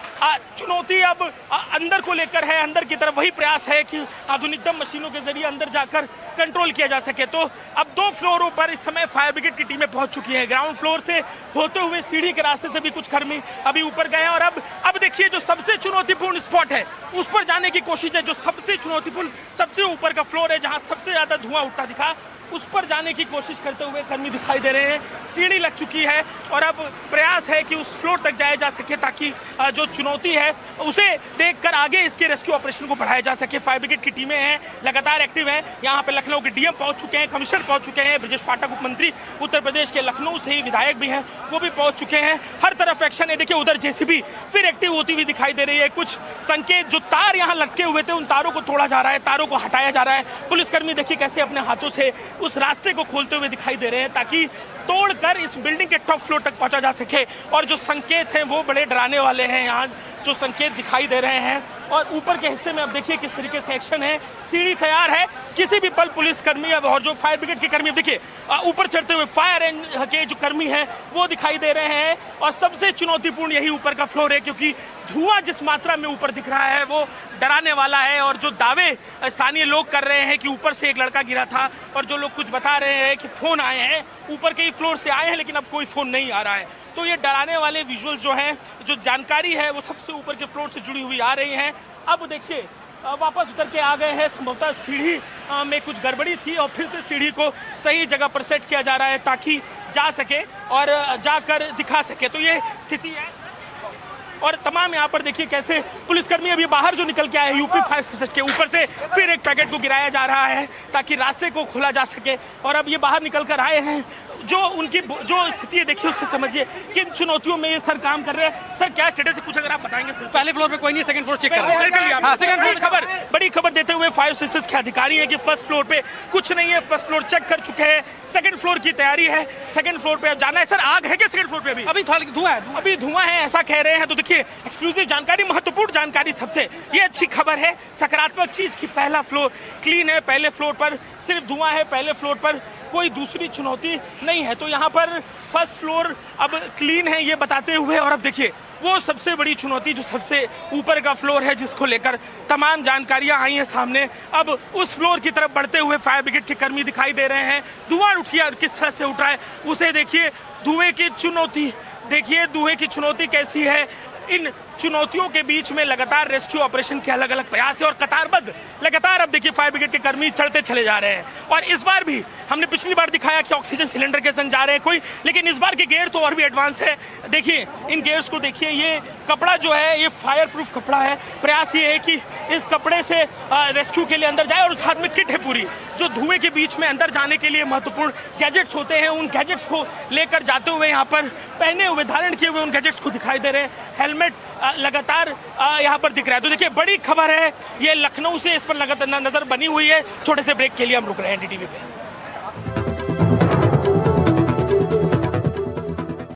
चुनौती अब अंदर को लेकर है, अंदर की तरफ वही प्रयास है कि आधुनिकतम मशीनों के जरिए अंदर जाकर कंट्रोल किया जा सके। तो अब 2 फ्लोरों पर इस समय फायर ब्रिगेड की टीमें पहुंच चुकी हैं। ग्राउंड फ्लोर से होते हुए सीढ़ी के रास्ते से भी कुछ कर्मी अभी ऊपर गए हैं। और अब देखिए जो सबसे चुनौतीपूर्ण स्पॉट है उस पर जाने की कोशिश है। जो सबसे चुनौतीपूर्ण, सबसे ऊपर का फ्लोर है जहां सबसे ज्यादा धुआं उठता दिखा, उस पर जाने की कोशिश करते हुए कर्मी दिखाई दे रहे हैं। सीढ़ी लग चुकी है और अब प्रयास है कि उस फ्लोर तक जाया जा सके ताकि जो चुनौती है उसे देखकर आगे इसके रेस्क्यू ऑपरेशन को बढ़ाया जा सके। फायर ब्रिगेड की टीमें हैं, लगातार एक्टिव हैं। यहाँ पे लखनऊ के डीएम पहुंच चुके हैं, कमिश्नर पहुंच चुके हैं, ब्रजेश पाठक उप मंत्री उत्तर प्रदेश के लखनऊ से ही विधायक भी हैं, वो भी पहुंच चुके हैं। हर तरफ एक्शन है। देखिए उधर जेसीबी फिर एक्टिव होती हुई दिखाई दे रही है। कुछ संकेत, जो तार यहाँ लटके हुए थे उन तारों को तोड़ा जा रहा है, तारों को हटाया जा रहा है। पुलिसकर्मी देखिए कैसे अपने हाथों से उस रास्ते को खोलते हुए दिखाई दे रहे हैं ताकि तोड़कर इस बिल्डिंग के टॉप फ्लोर तक पहुंचा जा सके। और जो संकेत हैं वो बड़े डराने वाले हैं। यहाँ जो संकेत दिखाई दे रहे हैं और ऊपर के हिस्से में अब देखिए किस तरीके से एक्शन है। सीढ़ी तैयार है, किसी भी पल पुलिसकर्मी और जो फायर ब्रिगेड के कर्मी देखिए ऊपर चढ़ते हुए फायर के जो कर्मी हैं वो दिखाई दे रहे हैं। और सबसे चुनौतीपूर्ण यही ऊपर का फ्लोर है क्योंकि धुआं जिस मात्रा में ऊपर दिख रहा है वो डराने वाला है। और जो दावे स्थानीय लोग कर रहे हैं कि ऊपर से एक लड़का गिरा था और जो लोग कुछ बता रहे हैं कि फ़ोन आए हैं, ऊपर के ही फ्लोर से आए हैं लेकिन अब कोई फ़ोन नहीं आ रहा है। तो ये डराने वाले विजुअल्स जो हैं, जो जानकारी है वो सबसे ऊपर के फ्लोर से जुड़ी हुई आ रही हैं। अब देखिए वापस उतर के आ गए हैं। संभवतः सीढ़ी में कुछ गड़बड़ी थी और फिर से सीढ़ी को सही जगह पर सेट किया जा रहा है ताकि जा सके और जाकर दिखा सके। तो ये स्थिति है। और तमाम यहाँ पर देखिए कैसे पुलिसकर्मी अभी बाहर जो निकल के आए हैं यूपी फायर सर्विसेज के ऊपर से फिर एक पैकेट को गिराया जा रहा है ताकि रास्ते को खोला जा सके। और अब ये बाहर निकल कर आए हैं। जो उनकी जो स्थिति है देखिए उससे समझिए किन चुनौतियों में ये सर काम कर रहे हैं। सर क्या स्टेटस है कुछ अगर आप बताएंगे सर? पहले फ्लोर पे कोई नहीं, सेकंड फ्लोर चेक कर रहे हैं। सेकंड फ्लोर खबर, बड़ी खबर देते हुए फायर सर्विसेज के अधिकारी हैं कि फर्स्ट फ्लोर पे कुछ नहीं है, फर्स्ट फ्लोर चेक कर चुके हैं, सेकंड फ्लोर की तैयारी है, सेकंड फ्लोर पे अब जाना है। सर आग है क्या सेकंड फ्लोर पे? अभी थोड़ा धुआं है, अभी धुआं है ऐसा कह रहे हैं। तो देखिए एक्सक्लूसिव जानकारी, महत्वपूर्ण जानकारी सबसे, ये अच्छी खबर है, सकारात्मक चीज की पहला फ्लोर क्लीन है, पहले फ्लोर पर सिर्फ धुआं है, पहले फ्लोर पर कोई दूसरी चुनौती नहीं है। तो यहाँ पर फर्स्ट फ्लोर अब क्लीन है ये बताते हुए, और अब देखिए वो सबसे बड़ी चुनौती जो सबसे ऊपर का फ्लोर है जिसको लेकर तमाम जानकारियां आई हैं सामने। अब उस फ्लोर की तरफ बढ़ते हुए फायर ब्रिगेड के कर्मी दिखाई दे रहे हैं। धुआं उठिया किस तरह से उठ रहा है उसे देखिए। धुएं की चुनौती देखिए, धुएं की चुनौती कैसी है। इन चुनौतियों के बीच में लगातार रेस्क्यू ऑपरेशन के अलग अलग प्रयास है और कतारबद्ध लगातार अब देखिए फायर ब्रिगेड के कर्मी चढ़ते चले जा रहे हैं। और इस बार भी हमने पिछली बार दिखाया कि ऑक्सीजन सिलेंडर के संग जा रहे हैं कोई, लेकिन इस बार के गेयर तो और भी एडवांस है। देखिए इन गेयर्स को देखिए, ये कपड़ा जो है ये फायर प्रूफ कपड़ा है। प्रयास ये है कि इस कपड़े से रेस्क्यू के लिए अंदर जाए और साथ में किट है पूरी जो धुएं के बीच में अंदर जाने के लिए महत्वपूर्ण गैजेट्स होते हैं। उन गैजेट्स को लेकर जाते हुए यहाँ पर पहने हुए, धारण किए हुए उन गैजेट्स को दिखाई दे रहे हैं। हेलमेट लगातार यहाँ पर दिख रहा है। तो देखिए बड़ी खबर है ये लखनऊ से, इस पर लगातार नजर बनी हुई है। छोटे से ब्रेक के लिए हम रुक रहे हैं DTV पे।